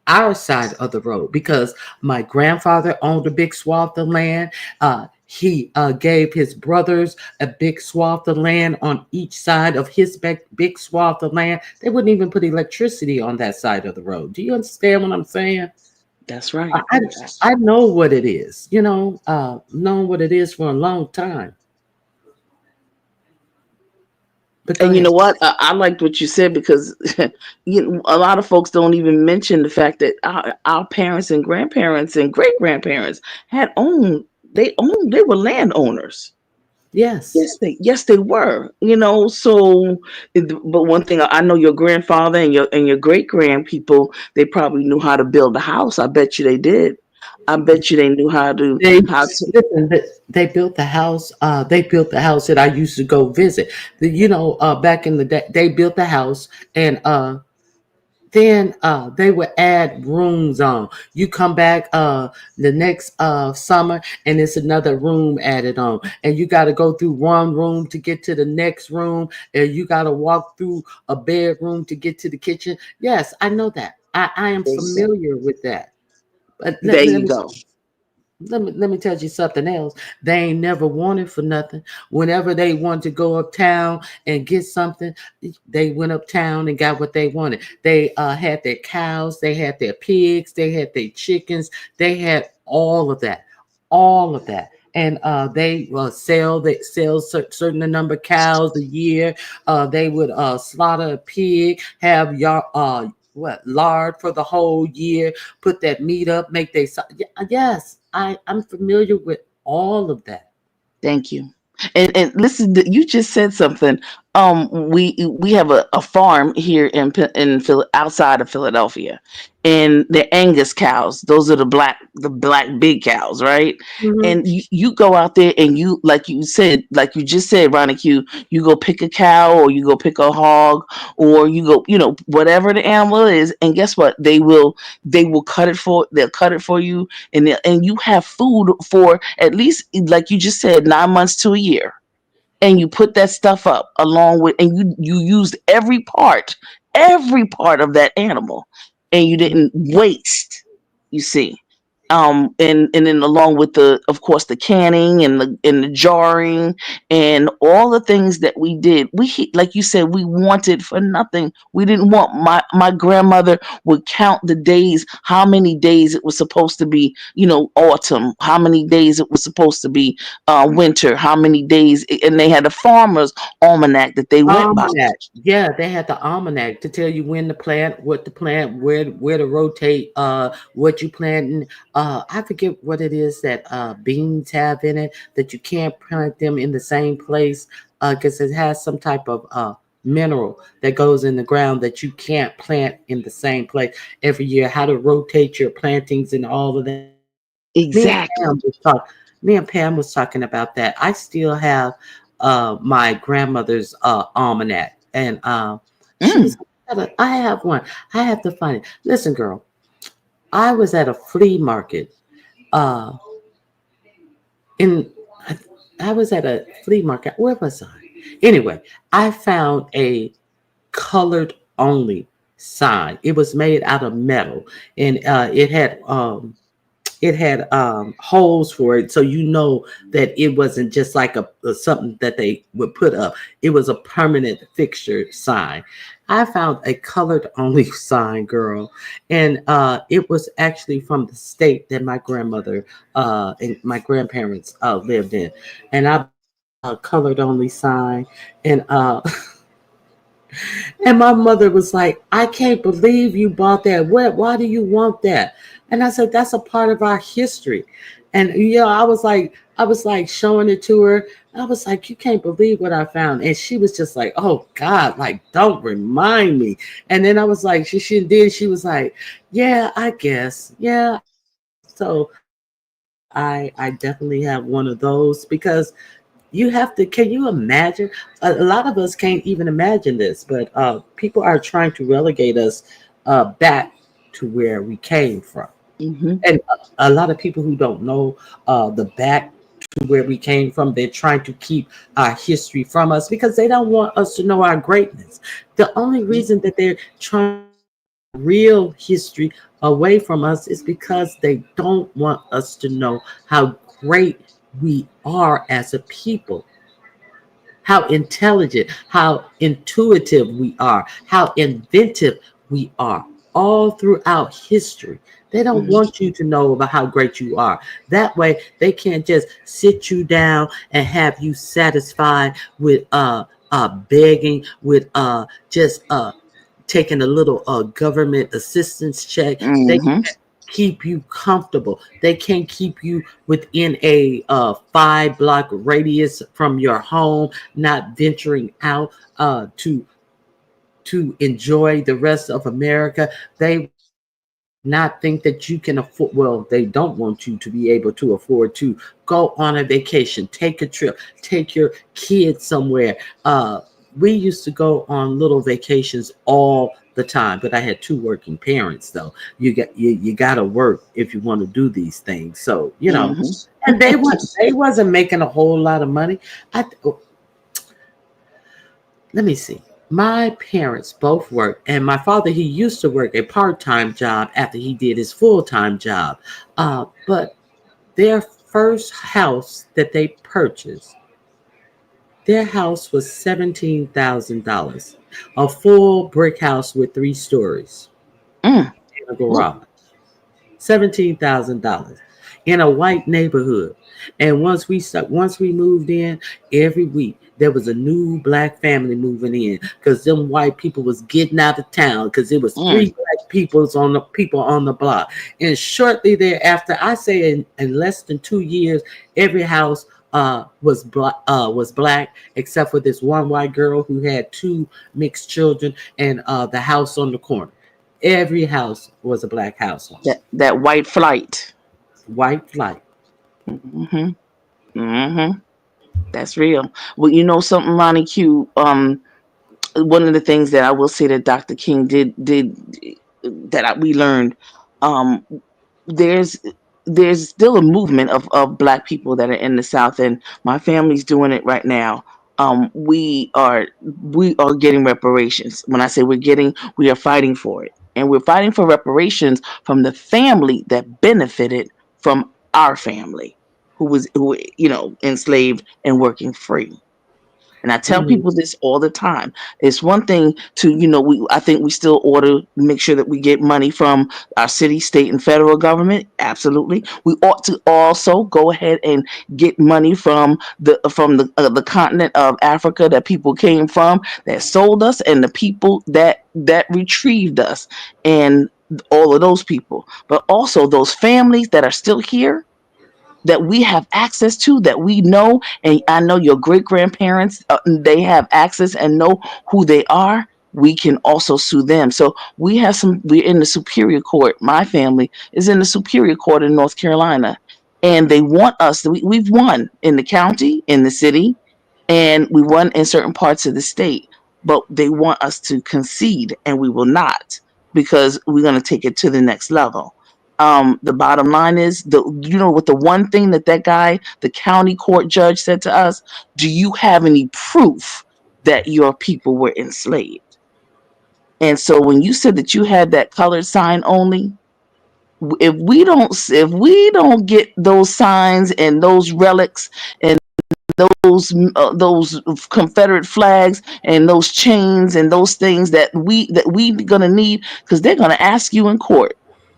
our side of the road because my grandfather owned a big swath of land. He gave his brothers a big swath of land on each side of his big swath of land. They wouldn't even put electricity on that side of the road. Do you understand what I'm saying? That's I, right. I I know what it is, known what it is for a long time. But go And you ahead. know what? I liked what you said because a lot of folks don't even mention the fact that our parents and grandparents and great grandparents had owned. They were landowners. Yes. Yes they were. So but one thing I know, your grandfather and your great grand people, they probably knew how to build a house. I bet you they did. I bet you they knew They how to. listen. They built the house. They built the house that I used to go visit. Back in the day, they built the house, and then they would add rooms on. You come back the next summer, and it's another room added on, and you got to go through one room to get to the next room, and you got to walk through a bedroom to get to the kitchen. Yes, I know that. I am There you go. familiar with that. But There you go. let me tell you something else. They ain't never wanted for nothing. Whenever they wanted to go uptown and get something, they went uptown and got what they wanted. They had their cows, they had their pigs, they had their chickens, they had all of that. And they sell certain number of cows a year. They would slaughter a pig, have lard for the whole year, put that meat up, make they yes, I'm familiar with all of that. Thank you. And listen, you just said something. We have a farm here outside of Philadelphia, and the Angus cows. Those are the black big cows, right? Hmm. And you go out there and you, like you just said, Ronnie Q. You go pick a cow, or you go pick a hog, or you go, whatever the animal is, and guess what? They will cut it for. They'll cut it for you, and you have food for at least, like you just said, 9 months to a year. And you put that stuff up along with, and you used every part of that animal, and you didn't waste, you see. And then along with, the of course, the canning and the jarring and all the things that we did, like you said, we wanted for nothing. We didn't want. My grandmother would count the days, how many days it was supposed to be, autumn, how many days it was supposed to be winter, how many days, and they had a farmer's almanac that they went by. Almanac. Yeah, they had the almanac to tell you when to plant, what to plant, where to rotate, what you planting. I forget what it is that beans have in it that you can't plant them in the same place because it has some type of mineral that goes in the ground that you can't plant in the same place every year. How to rotate your plantings and all of that. Me and Exactly. Pam was talking. Me and Pam was talking about that. I still have my grandmother's almanac, and she Mm, was. I have one. I have to find it. Listen, girl. I was at a flea market. Uh, in I, I was at a flea market. Where was I? Anyway, I found a colored only sign. It was made out of metal, and it had holes for it, so that it wasn't just like a something that they would put up. It was a permanent fixture sign. I found a colored only sign, girl, and it was actually from the state that my grandmother and my grandparents lived in, and I bought a colored only sign, and And my mother was like, I can't believe you bought that. Why do you want that? And I said, that's a part of our history. And I was like showing it to her. I was like, you can't believe what I found. And she was just like, oh God, like, don't remind me. And then I was like, she was like, yeah, I guess. Yeah, I guess. So I definitely have one of those because you have to, can you imagine? A lot of us can't even imagine this, but people are trying to relegate us back to where we came from. Hmm. And a lot of people who don't know the back to where we came from, they're trying to keep our history from us because they don't want us to know our greatness. The only reason that they're trying to keep our real history away from us is because they don't want us to know how great we are as a people, how intelligent, how intuitive we are, how inventive we are, all throughout history. They don't Hmm. want you to know about how great you are. That way, they can't just sit you down and have you satisfied with begging, with just taking a little government assistance check. They Hmm. keep you comfortable. They can't keep you within a 5 block radius from your home, not venturing out to enjoy the rest of America. They want you to not think that you can afford. Well, they don't want you to be able to afford to go on a vacation, take a trip, take your kids somewhere. We used to go on little vacations all the time, but I had two working parents though. You got to work if you want to do these things. So, Hmm. and they wasn't making a whole lot of money. I Let me see. My parents both worked, and my father, he used to work a part-time job after he did his full-time job. But their first house that they purchased, their house was $17,000, a full brick house with 3 stories Mm. and a garage. $17,000 in a white neighborhood. And once we moved in, every week there was a new black family moving in because them white people was getting out of town because it was Mm. 3 black people on the block. And shortly thereafter, I say in less than 2 years, every house was black except for this one white girl who had two mixed children and the house on the corner. Every house was a black household. That white flight. White flight. Hmm. Hmm. That's real. Well, you know something, Ronnie Q. One of the things that I will say that Dr. King did that we learned. Um, there's there's still a movement of black people that are in the South, and my family's doing it right now. We are getting reparations. When I say we're getting, we are fighting for it, and we're fighting for reparations from the family that benefited from our family, who enslaved and working free. And I tell Mhm. people this all the time. It's one thing to, I think we still ought to make sure that we get money from our city, state, and federal government. Absolutely. We ought to also go ahead and get money from the continent of Africa that people came from, that sold us, and the people that retrieved us, and all of those people. But also those families that are still here, that we have access to, that we know, and I know your great grandparents, they have access and know who they are. We can also sue them. So we're in the Superior Court. My family is in the Superior Court in North Carolina, and they want us. We've won in the county, in the city, and we won in certain parts of the state. But they want us to concede, and we will not, because we're going to take it to the next level. The bottom line is, what the one thing that guy, the county court judge, said to us: do you have any proof that your people were enslaved? And so when you said that you had that colored sign only, if we don't get those signs and those relics and those Confederate flags and those chains and those things that we gonna need, because they're gonna ask you in court.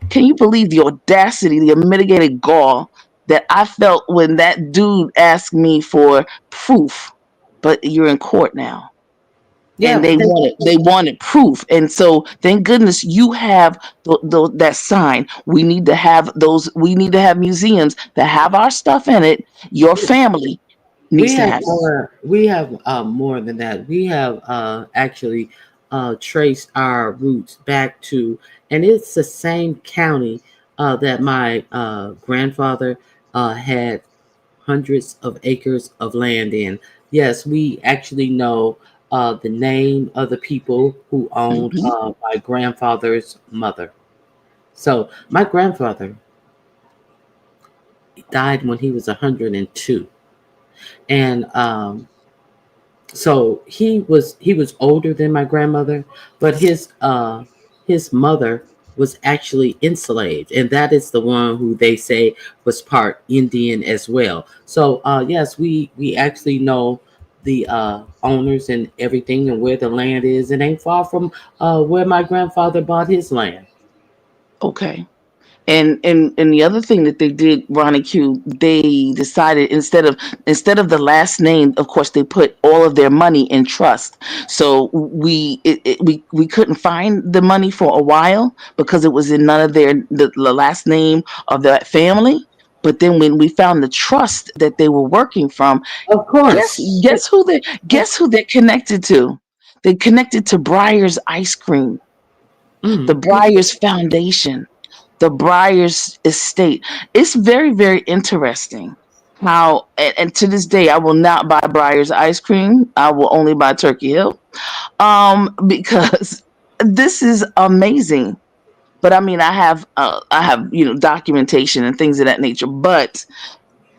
Can you believe the audacity, the unmitigated gall that I felt when that dude asked me for proof? But you're in court now. Yeah, they wanted proof, and so thank goodness you have that sign. We need to have museums that have our stuff in it. Your family we needs to have have it. more. We have more than that. We have actually traced our roots back to, and it's the same county that my grandfather had hundreds of acres of land in. Yes, we actually know the name of the people who owned Mhm. my grandfather's mother. So my grandfather died when he was 102, and so he was older than my grandmother, but his mother was actually enslaved, and that is the one who they say was part Indian as well. So yes, we actually know the owners and everything and where the land is. It ain't far from where my grandfather bought his land. Okay. And the other thing that they did, Ronnie Q, they decided instead of the last name, of course, they put all of their money in trust. So we couldn't find the money for a while because it was in none of the last name of that family. But then when we found the trust that they were working from, Of guess course. guess who they're connected to? They connected to Breyer's Ice Cream, the Mm. Breyer's Foundation, the Breyer's estate. It's very, very interesting how, and to this day, I will not buy Breyer's ice cream. I will only buy Turkey Hill, because this is amazing. But I mean, I have documentation and things of that nature. But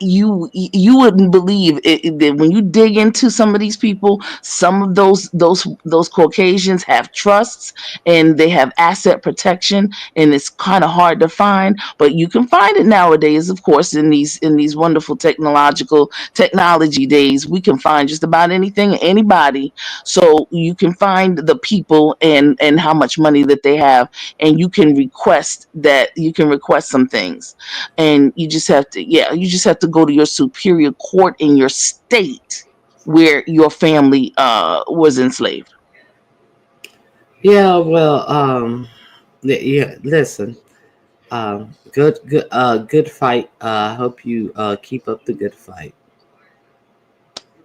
you wouldn't believe that when you dig into some of these people, some of those Caucasians have trusts and they have asset protection, and it's kind of hard to find, but you can find it nowadays. Of course, in these wonderful technology days, we can find just about anything, anybody. So you can find the people and how much money that they have, and you can request some things, and you just have to go to your superior court in your state where your family was enslaved. Yeah, well, yeah. Listen, good fight. I hope you keep up the good fight.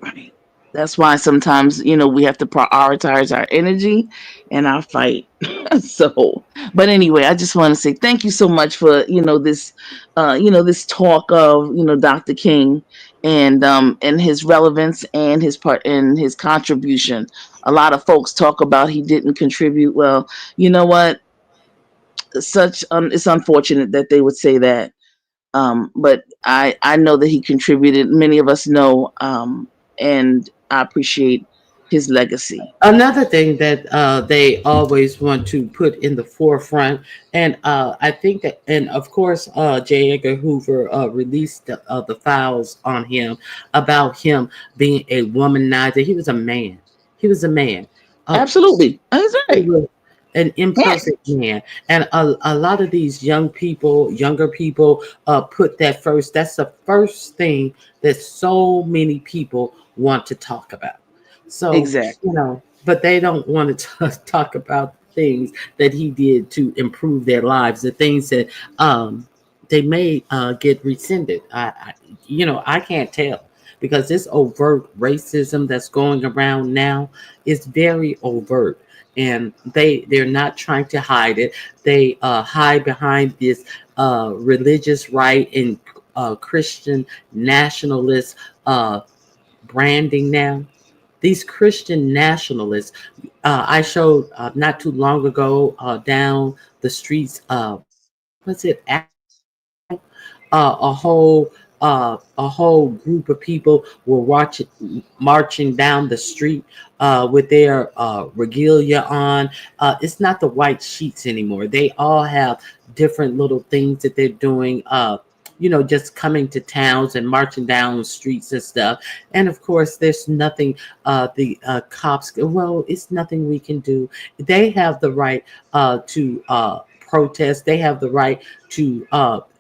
Right. That's why sometimes, we have to prioritize our energy and our fight. So, but anyway, I just want to say thank you so much for, this talk of, Dr. King and his relevance and his part and his contribution. A lot of folks talk about he didn't contribute. Well, you know what? It's unfortunate that they would say that. But I know that he contributed. Many of us know, and I appreciate his legacy. Another thing that they always want to put in the forefront, and I think that, and of course, J. Edgar Hoover released the files on him about him being a womanizer. He was a man. He was a man. Uh, Absolutely, that's he right. was an Yeah, imperfect man, and a lot of these younger people, put that first. That's the first thing that so many people want to talk about. So exactly. but they don't want to talk about things that he did to improve their lives, the things that they may get rescinded. I can't tell because this overt racism that's going around now is very overt, and they're not trying to hide it. They hide behind this religious right and Christian nationalist branding now. These Christian nationalists, I showed not too long ago down the streets. Was it a whole group of people were marching down the street with their regalia on. It's not the white sheets anymore. They all have different little things that they're doing. Just coming to towns and marching down the streets and stuff. And of course, there's nothing. The cops. Well, it's nothing we can do. They have the right to protest. They have the right to.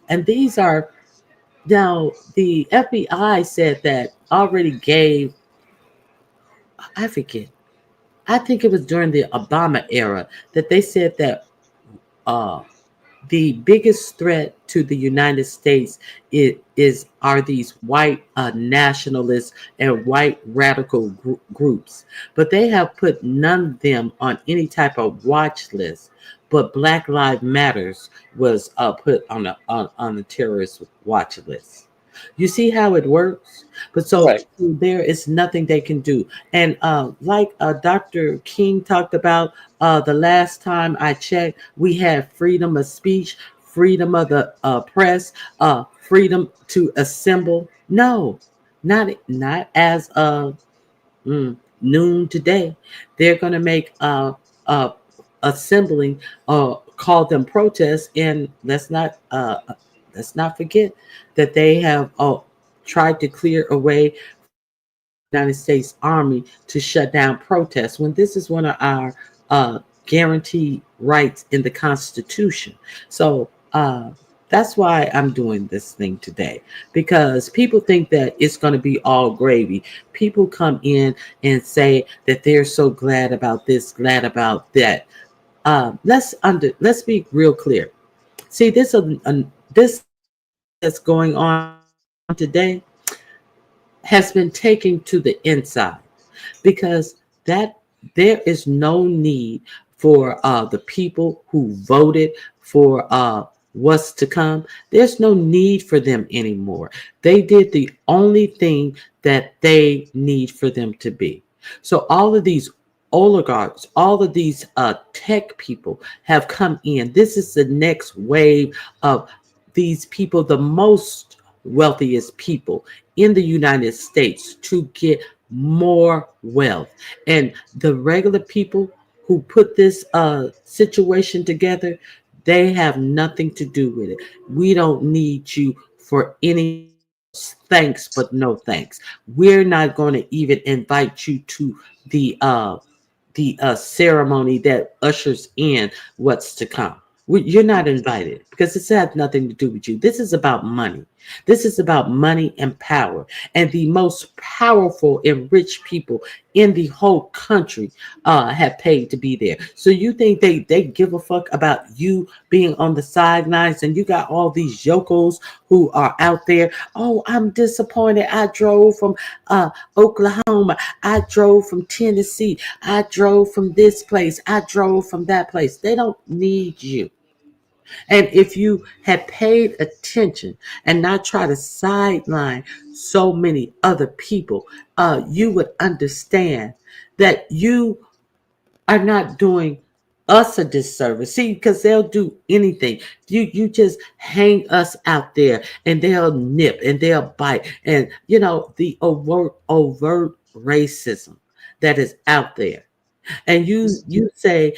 And these are now the FBI said that already gave, I forget, I think it was during the Obama era that they said that uh, the biggest threat to the United States is are these white nationalists and white radical groups, but they have put none of them on any type of watch list. But Black Lives Matters was put on the terrorist watch list. You see how it works, but so Right. there is nothing they can do. And like Dr. King talked about the last time I checked, we had freedom of speech, freedom of the press, freedom to assemble. No, not as of noon today. They're going to make uh, assembling call them protests, and let's not forget that they have tried to clear a way United States Army to shut down protests when this is one of our guaranteed rights in the Constitution. So that's why I'm doing this thing today, because people think that it's going to be all gravy. People come in and say that they're so glad about this, glad about that. Let's be real clear. See, this that's going on today has been taken to the inside, because that there is no need for the people who voted for what's to come. There's no need for them anymore. They did the only thing that they need for them to be. So all of these oligarchs, all of these tech people have come in. This is the next wave of these people, the most wealthiest people in the United States, to get more wealth. And the regular people who put this situation together, they have nothing to do with it. We don't need you for any thanks, but no thanks. We're not going to even invite you to the ceremony that ushers in what's to come. You're not invited because this has nothing to do with you. This is about money. This is about money and power. And the most powerful and rich people in the whole country have paid to be there. So you think they give a fuck about you being on the sidelines, and you got all these yokels who are out there. Oh, I'm disappointed. I drove from Oklahoma. I drove from Tennessee. I drove from this place. I drove from that place. They don't need you. And if you had paid attention and not try to sideline so many other people, you would understand that you are not doing us a disservice. See, because they'll do anything. You just hang us out there, and they'll nip and they'll bite. And the overt racism that is out there. And you say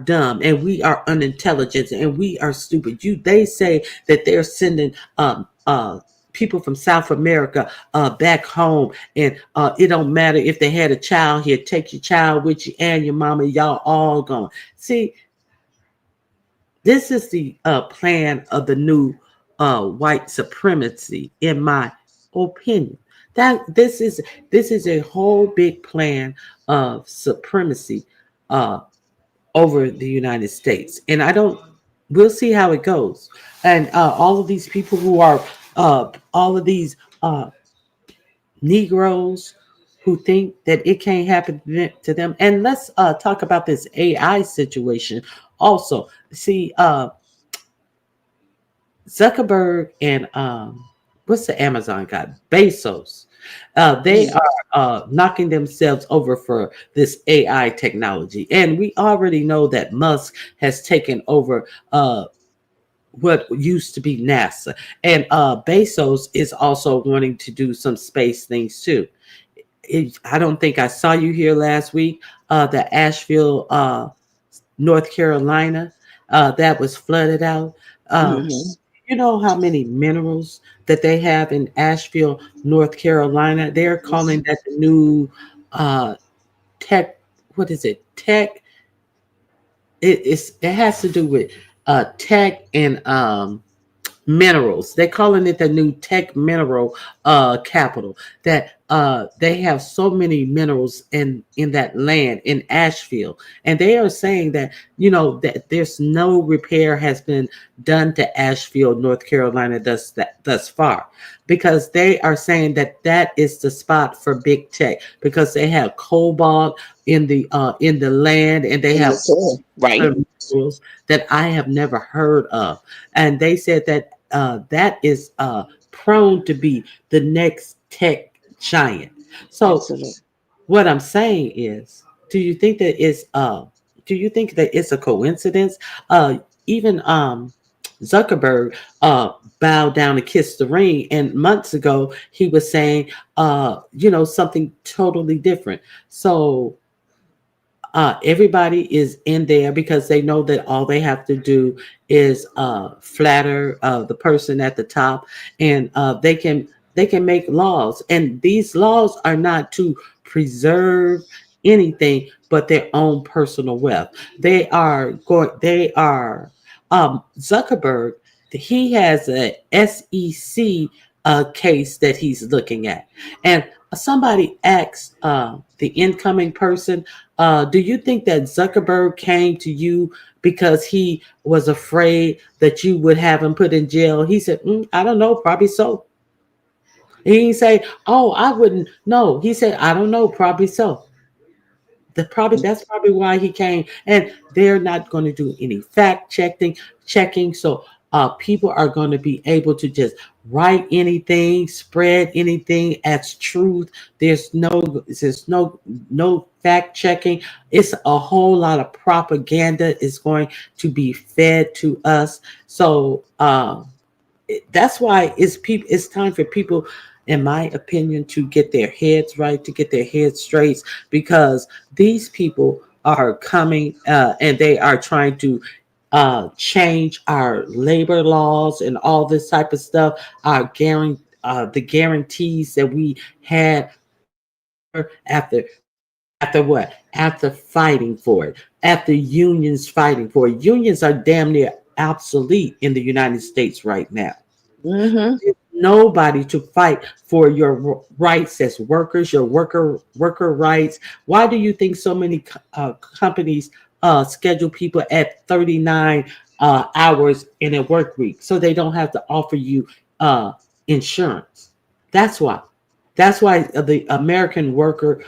dumb and we are unintelligent and we are stupid. They say that they're sending people from South America back home, and it don't matter if they had a child here. Take your child with you and your mama. Y'all all gone. See, this is the plan of the new white supremacy, in my opinion. That this is a whole big plan of supremacy uh, over the United States. And we'll see how it goes. And all of these people who are, all of these Negroes who think that it can't happen to them. And let's talk about this AI situation also. See, Zuckerberg and what's the Amazon guy? Bezos. They are knocking themselves over for this AI technology. And we already know that Musk has taken over what used to be NASA. And Bezos is also wanting to do some space things too. I don't think I saw you here last week. The Asheville, North Carolina, that was flooded out. Um, Hmm. you know how many minerals that they have in Asheville, North Carolina? They're calling that the new uh, tech. What is it? Tech. It has to do with tech and minerals. They're calling it the new tech mineral capital. That they have so many minerals in that land in Asheville, and they are saying that that there's no repair has been done to Asheville, North Carolina, thus far, because they are saying that that is the spot for big tech because they have cobalt in the land, and they In the have soil, right? other minerals that I have never heard of. And they said that that is prone to be the next tech giant. So Absolutely. what I'm saying is, do you think that do you think that it's a coincidence? Even Zuckerberg bowed down and kissed the ring, and months ago he was saying something totally different. So everybody is in there because they know that all they have to do is flatter the person at the top, and they can make laws, and these laws are not to preserve anything but their own personal wealth. Zuckerberg. He has a SEC case that he's looking at, and somebody asked the incoming person, do you think that Zuckerberg came to you because he was afraid that you would have him put in jail? He said, I don't know, probably so. He didn't say, oh, I wouldn't. No, he said, I don't know, probably so. That's probably why he came, and they're not going to do any fact checking. So people are going to be able to just write anything, spread anything as truth. There's no fact checking. It's a whole lot of propaganda is going to be fed to us. So that's why it's time for people, in my opinion, to get their heads right, to get their heads straight, because these people are coming and they are trying to change our labor laws and all this type of stuff, the guarantees that we had after what? After fighting for it, after unions fighting for it. Unions are damn near obsolete in the United States right now. Mm-hmm. Nobody to fight for your rights as workers, your worker rights. Why do you think so many companies schedule people at 39 hours in a work week so they don't have to offer you uh, insurance? That's why. That's why the American worker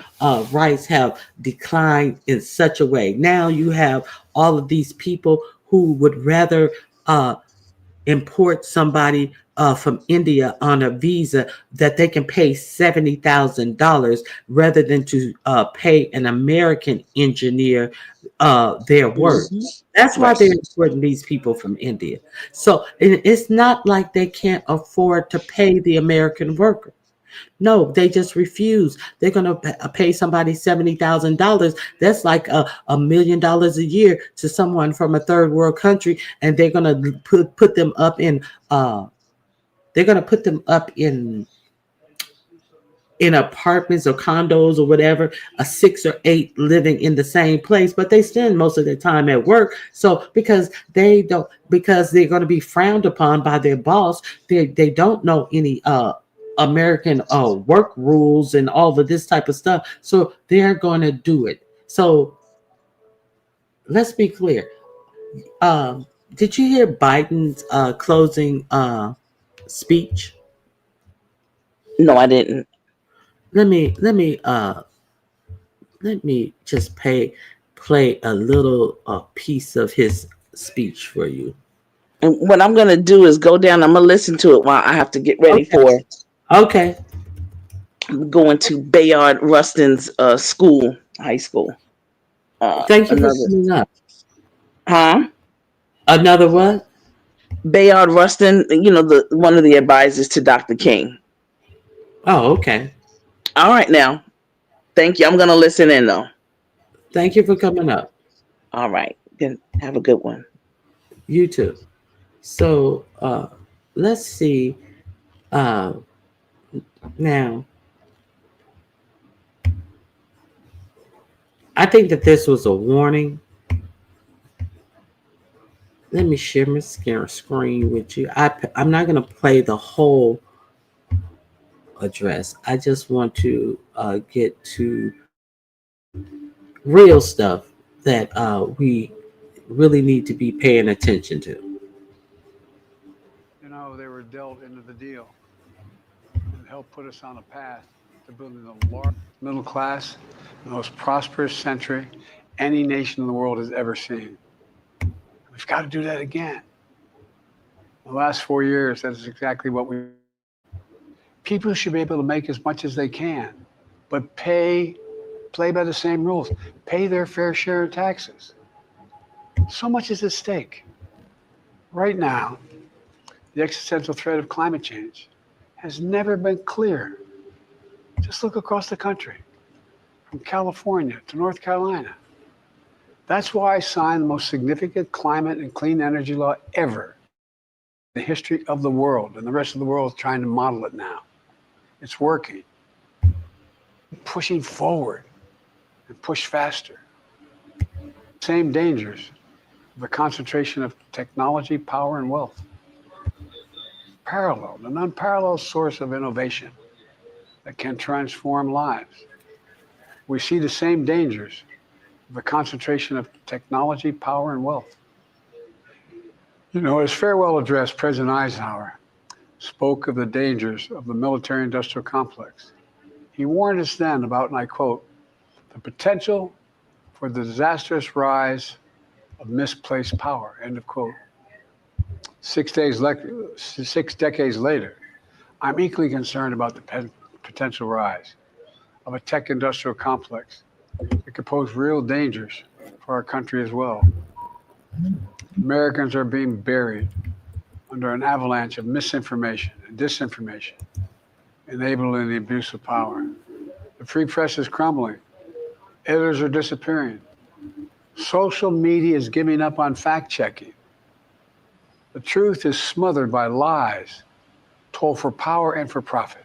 rights have declined in such a way. Now you have all of these people who would rather uh, import somebody from India on a visa that they can pay $70,000 rather than to pay an American engineer their worth. That's Mm-hmm. why Right. they're importing these people from India. So it's not like they can't afford to pay the American worker. No, they just refuse. They're going to pay somebody $70,000. That's like $1 million a year to someone from a third world country, and they're going to put them up in they're going to put them up in apartments or condos or whatever, a 6 or 8 living in the same place, but they spend most of their time at work. So because they're going to be frowned upon by their boss, they don't know any American work rules and all of this type of stuff. So they're going to do it. So let's be clear. Did you hear Biden's closing speech? No, I didn't. Let me just play a little piece of his speech for you. And what I'm gonna do is go down. I'm gonna listen to it while I have to get ready Okay. for Okay. going to Bayard Rustin's school, high school. Thank you for Another, coming up. huh? Another what? Bayard Rustin, the one of the advisors to Dr. King. Oh, okay. All right, now, thank you. I'm gonna listen in though. Thank you for coming up. All right, then have a good one. You too. So let's see. Uh, now, I think that this was a warning. Let me share my screen with you. I'm not going to play the whole address. I just want to get to real stuff that we really need to be paying attention to. You know, they were dealt into the deal and helped put us on a path to building the largest middle class, the most prosperous century any nation in the world has ever seen. We've got to do that again. In the last 4 years, that is exactly what we. People should be able to make as much as they can, but play by the same rules, pay their fair share of taxes. So much is at stake. Right now, the existential threat of climate change has never been clearer. Just look across the country, from California to North Carolina. That's why I signed the most significant climate and clean energy law ever in the history of the world, and the rest of the world is trying to model it now. It's working. Pushing forward and push faster. Same dangers of the concentration of technology, power, and wealth. Paralleled, an unparalleled source of innovation that can transform lives. We see the same dangers of the concentration of technology, power, and wealth. You know, his farewell address, President Eisenhower spoke of the dangers of the military-industrial complex. He warned us then about, and I quote, the potential for the disastrous rise of misplaced power, end of quote. 6 decades later, I'm equally concerned about the potential rise of a tech industrial complex that could pose real dangers for our country as well. Americans are being buried under an avalanche of misinformation and disinformation, enabling the abuse of power. The free press is crumbling. Editors are disappearing. Social media is giving up on fact-checking. The truth is smothered by lies told for power and for profit.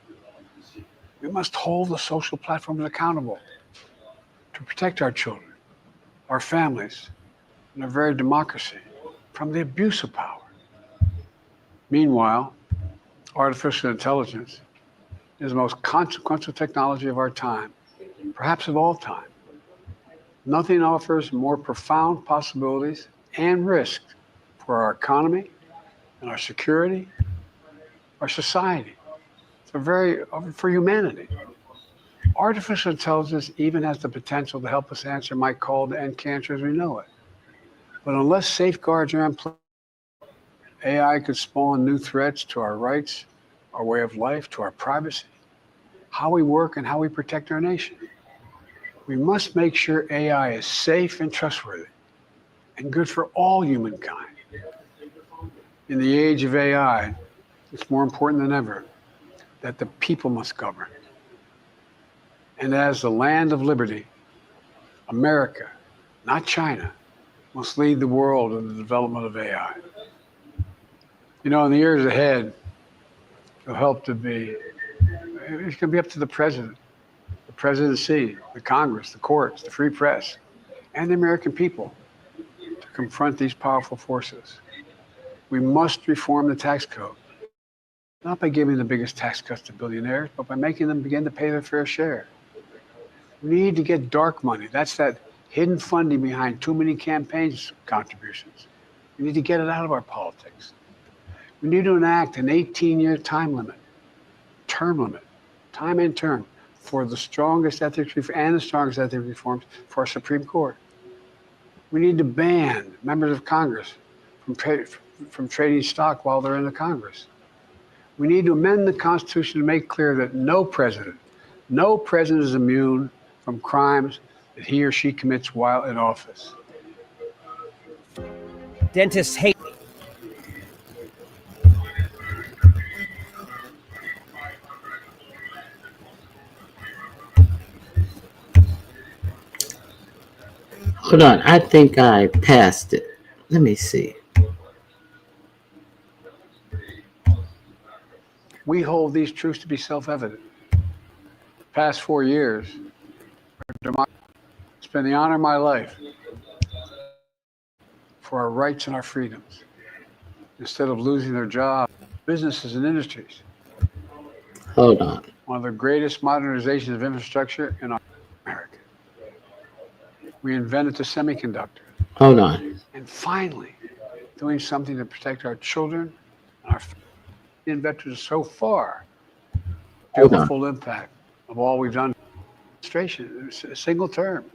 We must hold the social platforms accountable to protect our children, our families, and our very democracy from the abuse of power. Meanwhile, artificial intelligence is the most consequential technology of our time, perhaps of all time. Nothing offers more profound possibilities and risks for our economy and our security, our society, for humanity. Artificial intelligence even has the potential to help us answer my call to end cancer as we know it. But unless safeguards are in place, AI could spawn new threats to our rights, our way of life, to our privacy, how we work, and how we protect our nation. We must make sure AI is safe and trustworthy and good for all humankind. In the age of AI, it's more important than ever that the people must govern. And as the land of liberty, America, not China, must lead the world in the development of AI. You know, in the years ahead, it's going to be up to the president, the presidency, the Congress, the courts, the free press, and the American people to confront these powerful forces. We must reform the tax code, not by giving the biggest tax cuts to billionaires, but by making them begin to pay their fair share. We need to get dark money. That's that hidden funding behind too many campaigns contributions. We need to get it out of our politics. We need to enact an 18-year time limit, time and term, for the strongest ethics and the strongest ethics reforms for our Supreme Court. We need to ban members of Congress from trading stock while they're in the Congress. We need to amend the Constitution to make clear that no president is immune from crimes that he or she commits while in office. Dentists hate. Hold on, I think I passed it. Let me see. We hold these truths to be self-evident. The past 4 years, it's been the honor of my life for our rights and our freedoms. Instead of losing their jobs, businesses and industries. Hold on. one of the greatest modernizations of infrastructure in America. We invented the semiconductor. Hold on. And finally, doing something to protect our children and our investors so far feel Hold the on. full impact of all we've done. Administration, a single term.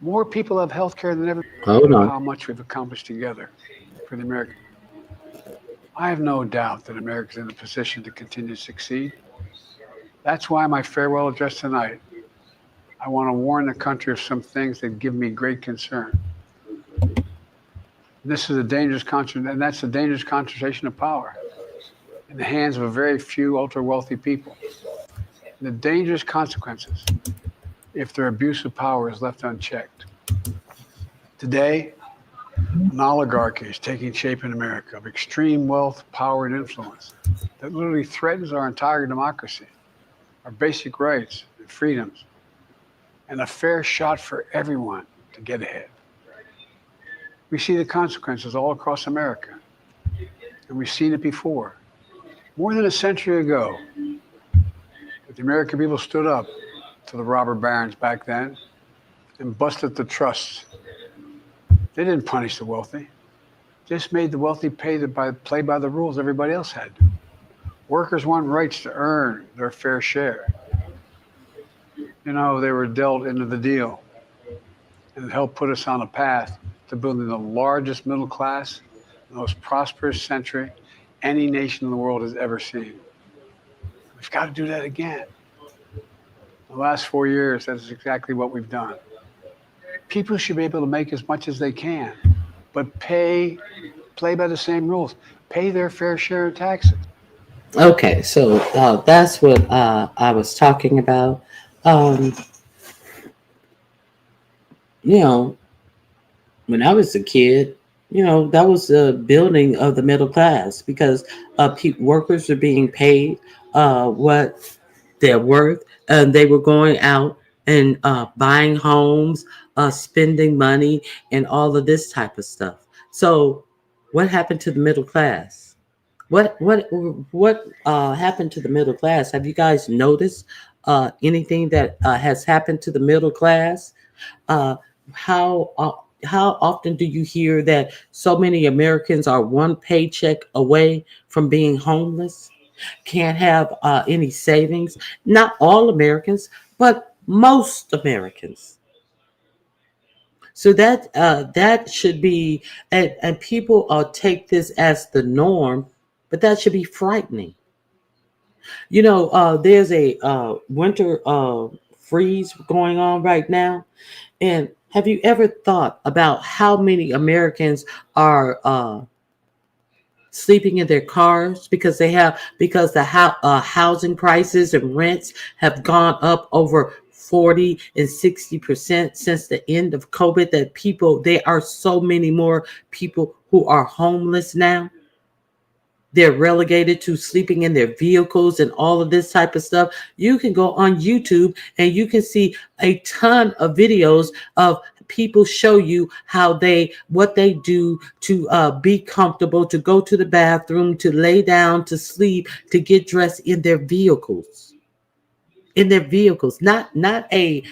More people have health care than ever. Hold on. How much we've accomplished together for the American. I have no doubt that America's in a position to continue to succeed. That's why my farewell address tonight, I want to warn the country of some things that give me great concern. This is a dangerous and that's a dangerous concentration of power in the hands of a very few ultra-wealthy people. And the dangerous consequences if their abuse of power is left unchecked. Today, an oligarchy is taking shape in America of extreme wealth, power, and influence that literally threatens our entire democracy, our basic rights and freedoms, and a fair shot for everyone to get ahead. We see the consequences all across America, and we've seen it before. More than a century ago, the American people stood up to the robber barons back then and busted the trusts. They didn't punish the wealthy, just made the wealthy play by the rules everybody else had to. Workers want rights to earn their fair share. You know, they were dealt into the deal, and it helped put us on a path to building the largest middle class, the most prosperous century any nation in the world has ever seen. We've got to do that again. The last 4 years, that's exactly what we've done. People should be able to make as much as they can, but play by the same rules, pay their fair share of taxes. Okay, so that's what I was talking about. Um, you know, when I was a kid, that was the building of the middle class because workers were being paid what they're worth, and they were going out and buying homes, spending money, and all of this type of stuff. So, what happened to the middle class? What happened to the middle class? Have you guys noticed anything that has happened to the middle class? Uh, how often do you hear that so many Americans are one paycheck away from being homeless? Can't have any savings. Not all Americans, but most Americans. So that should be, and people take this as the norm, but that should be frightening. There's a winter freeze going on right now, and have you ever thought about how many Americans are sleeping in their cars because housing prices and rents have gone up over 40 and 60% since the end of COVID? There are so many more people who are homeless now. They're relegated to sleeping in their vehicles and all of this type of stuff. You can go on YouTube and you can see a ton of videos of people show you what they do to be comfortable, to go to the bathroom, to lay down, to sleep, to get dressed in their vehicles. Not van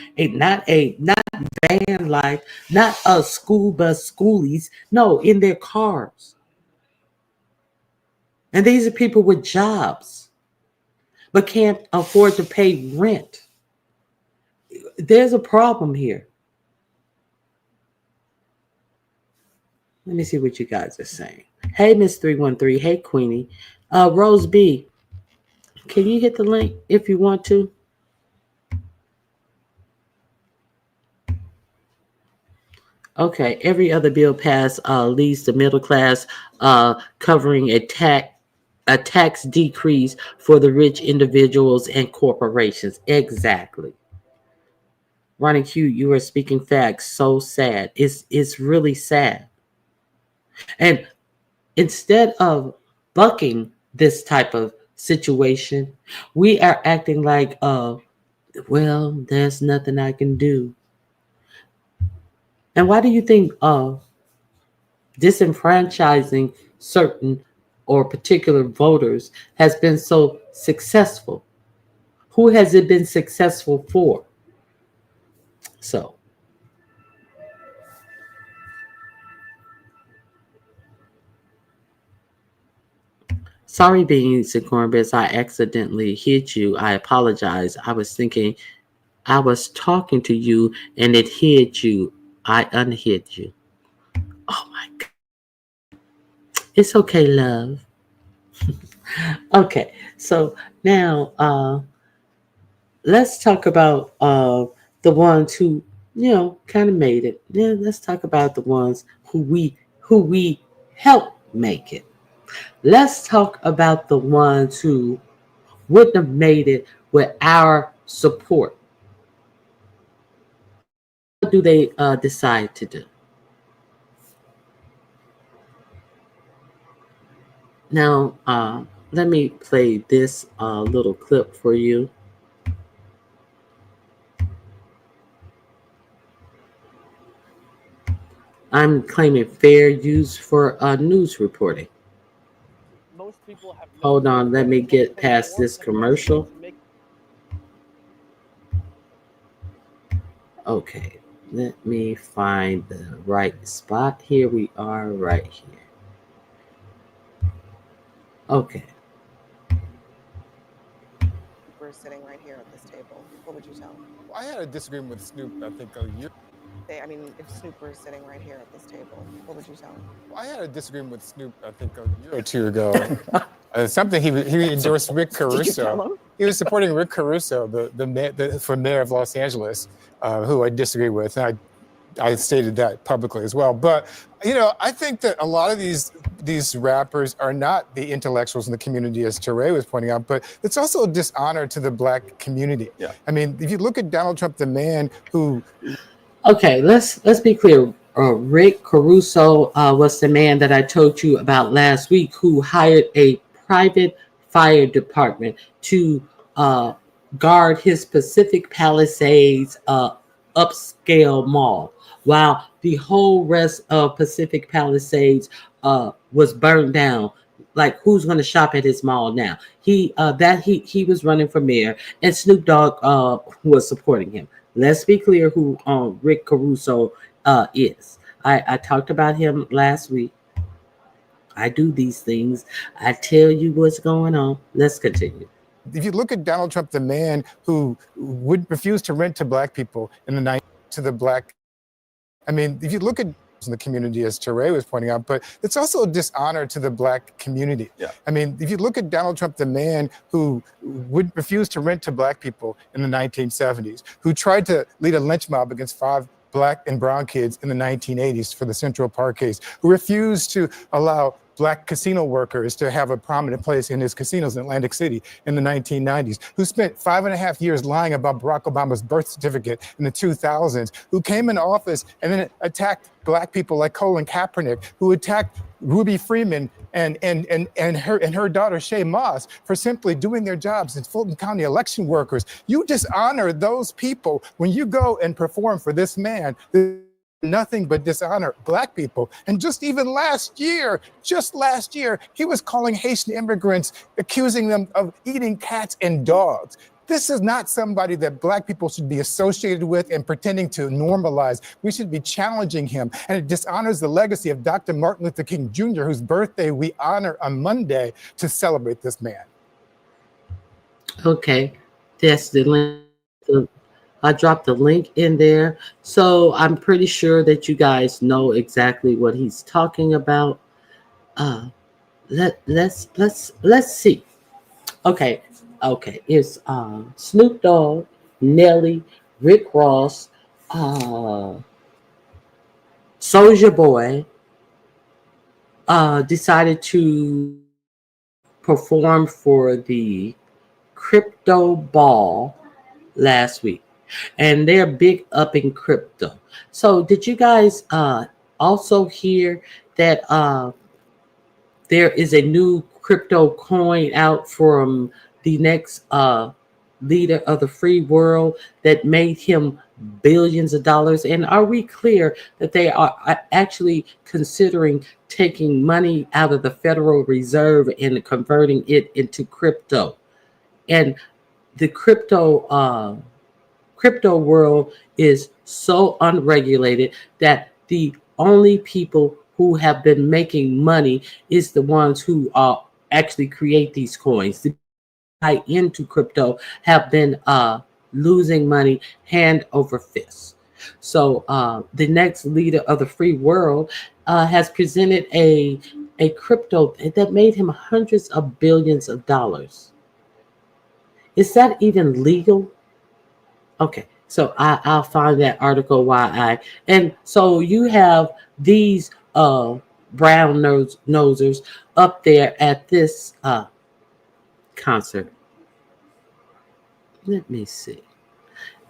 life, not a school bus schoolies. No, in their cars. And these are people with jobs, but can't afford to pay rent. There's a problem here. Let me see what you guys are saying. Hey, Miss 313. Hey, Queenie. Rose B, can you hit the link if you want to? Okay. Every other bill passed leads the middle class covering a tax decrease for the rich individuals and corporations. Exactly. Ronnie Q, you are speaking facts. So sad. It's really sad. And instead of bucking this type of situation, we are acting like, well, there's nothing I can do. And why do you think disenfranchising certain or particular voters has been so successful? Who has it been successful for? So, sorry, beans and cornbreads, I accidentally hit you. I apologize. I was thinking I was talking to you and it hit you. I unhit you. Oh my God. It's okay, love. Okay, so now let's talk about the ones who, kind of made it. Yeah, let's talk about the ones who we helped make it. Let's talk about the ones who wouldn't have made it with our support. What do they decide to do? Now, let me play this little clip for you. I'm claiming fair use for news reporting. Most people have Hold on, let me get past this commercial. Okay, let me find the right spot. Here we are, right here. Okay. We're sitting right here at this table. What would you tell him? Well, I had a disagreement with Snoop, I think, a year. I mean, if Snoop were sitting right here at this table, what would you tell him? Well, I had a disagreement with Snoop, I think, a year or two ago. Something he endorsed Rick Caruso. Did you tell him? He was supporting Rick Caruso, for mayor of Los Angeles, who I disagree with. And I stated that publicly as well. But I think that a lot of these rappers are not the intellectuals in the community, as Teray was pointing out, but it's also a dishonor to the Black community. Yeah. I mean, if you look at Donald Trump, the man who. Okay, let's be clear. Rick Caruso was the man that I told you about last week, who hired a private fire department to guard his Pacific Palisades upscale mall, while the whole rest of Pacific Palisades was burned down. Like, who's going to shop at his mall now? He was running for mayor, and Snoop Dogg was supporting him. Let's be clear who Rick Caruso is. I talked about him last week. I do these things. I tell you what's going on. Let's continue. If you look at Donald Trump, the man who would refuse to rent to Black people in the 90s, to the Black. I mean, if you look at in the community, as Teray was pointing out, but it's also a dishonor to the Black community. Yeah. I mean, if you look at Donald Trump, the man who would refuse to rent to Black people in the 1970s, who tried to lead a lynch mob against 5 Black and brown kids in the 1980s for the Central Park case, who refused to allow Black casino workers to have a prominent place in his casinos in Atlantic City in the 1990s, who spent 5.5 years lying about Barack Obama's birth certificate in the 2000s, who came into office and then attacked Black people like Colin Kaepernick, who attacked Ruby Freeman and her daughter Shay Moss for simply doing their jobs as Fulton County election workers. You dishonor those people when you go and perform for this man. Nothing but dishonor Black people. And just last year, he was calling Haitian immigrants, accusing them of eating cats and dogs. This is not somebody that Black people should be associated with and pretending to normalize. We should be challenging him. And it dishonors the legacy of Dr. Martin Luther King Jr., whose birthday we honor on Monday, to celebrate this man. Okay, that's the link. I dropped the link in there. So I'm pretty sure that you guys know exactly what he's talking about. Let's see. Okay. It's Snoop Dogg, Nelly, Rick Ross, Soulja Boy decided to perform for the crypto ball last week. And they're big up in crypto. So did you guys also hear that there is a new crypto coin out from the next leader of the free world that made him billions of dollars? And are we clear that they are actually considering taking money out of the Federal Reserve and converting it into crypto? And the crypto world is so unregulated that the only people who have been making money is the ones who actually create these coins. The buy into crypto have been losing money hand over fist. So the next leader of the free world has presented a crypto that made him hundreds of billions of dollars. Is that even legal? Okay, so I'll find that article and so you have these brown nosers up there at this concert. Let me see.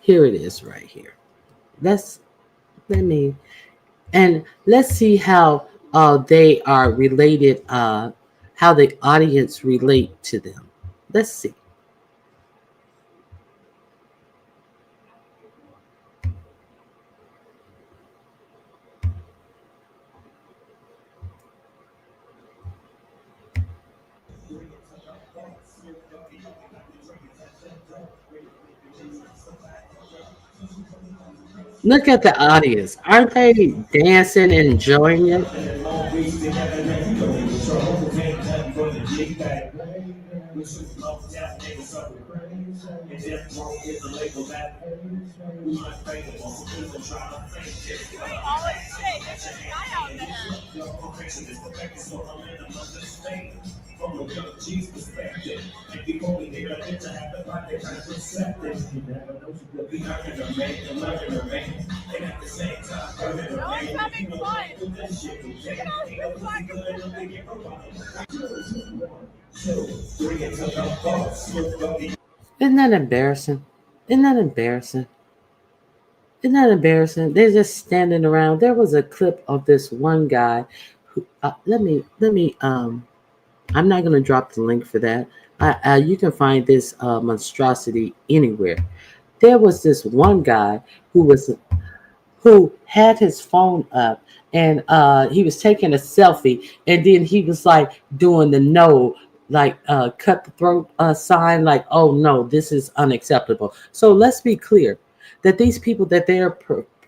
Here it is right here. Let's let me and let's see how they are related, how the audience relate to them. Let's see. Look at the audience. Aren't they dancing and enjoying it? Isn't that embarrassing? Isn't that embarrassing? Isn't that embarrassing? They're just standing around. There was a clip of this one guy who I'm not gonna drop the link for that. You can find this monstrosity anywhere. There was this one guy who was who had his phone up and he was taking a selfie and then he was like doing the no, like cut the throat sign, like, oh no, this is unacceptable. So let's be clear that these people that they are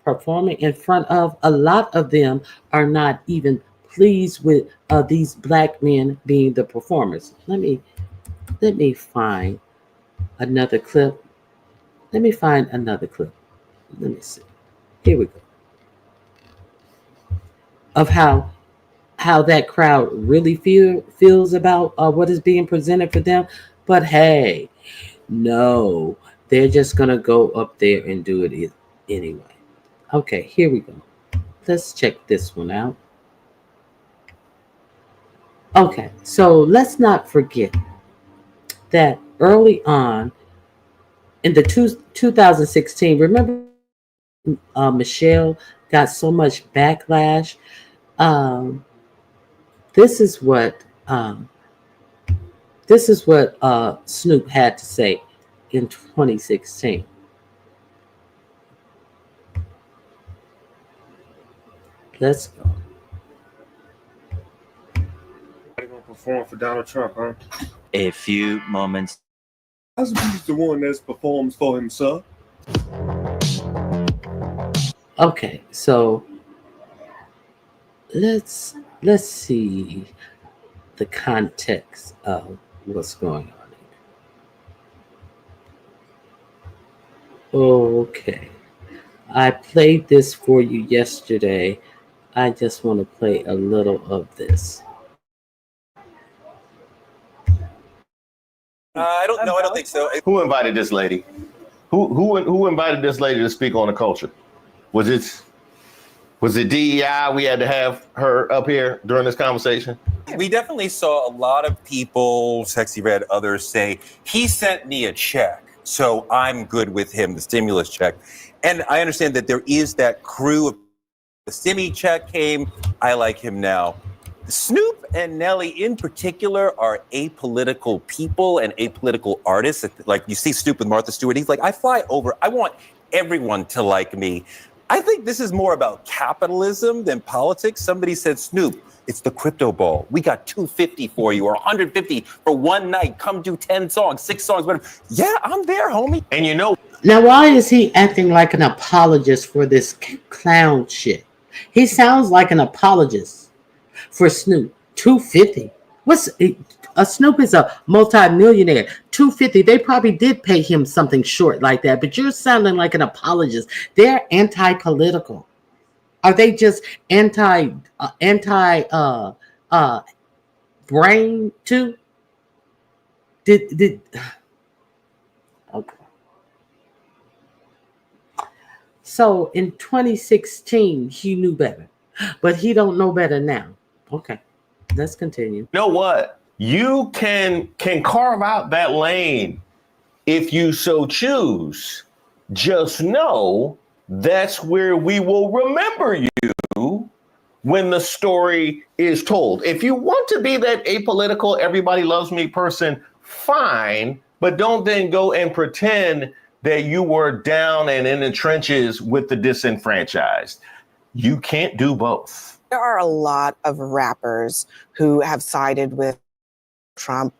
performing in front of, a lot of them are not even pleased with these black men being the performers. Let me find another clip. Let me find another clip. Let me see. Here we go. Of how that crowd really feels about what is being presented for them. But hey, no, they're just gonna go up there and do it anyway. Okay, here we go. Let's check this one out. Okay, so let's not forget that early on in the 2016, remember Michelle got so much backlash. Um, this is what um, Snoop had to say in 2016. Let's go. Gonna perform for Donald Trump, huh? A few moments. Cosby's the one that performs for himself. Okay, so let's see the context of what's going on here. Okay, I played this for you yesterday. I just want to play a little of this. I don't know. I don't think so. Who invited this lady? Who invited this lady to speak on the culture? Was it DEI? We had to have her up here during this conversation. We definitely saw a lot of people, Sexy Red, others say, he sent me a check, so I'm good with him, the stimulus check. And I understand that there is that crew of the stimmy check came. I like him now. Snoop and Nelly in particular are apolitical people and apolitical artists. Like you see Snoop with Martha Stewart, he's like, I fly over, I want everyone to like me. I think this is more about capitalism than politics. Somebody said, Snoop, It's the crypto ball. We got $250 for you or $150 for one night. Come do 10 songs, 6 songs, whatever. Yeah, I'm there, homie. And you know, Now, why is he acting like an apologist for this clown shit? He sounds like an apologist for Snoop. $250. What's a Snoop is a multi-millionaire. $250. They probably did pay him something short like that, but you're sounding like an apologist. They're anti-political. Are they just anti brain too? Did okay. So in 2016, he knew better, but he don't know better now. Okay, let's continue. You know what? You can carve out that lane if you so choose. Just know that's where we will remember you when the story is told. If you want to be that apolitical, everybody loves me person, fine, but don't then go and pretend that you were down and in the trenches with the disenfranchised. You can't do both. There are a lot of rappers who have sided with Trump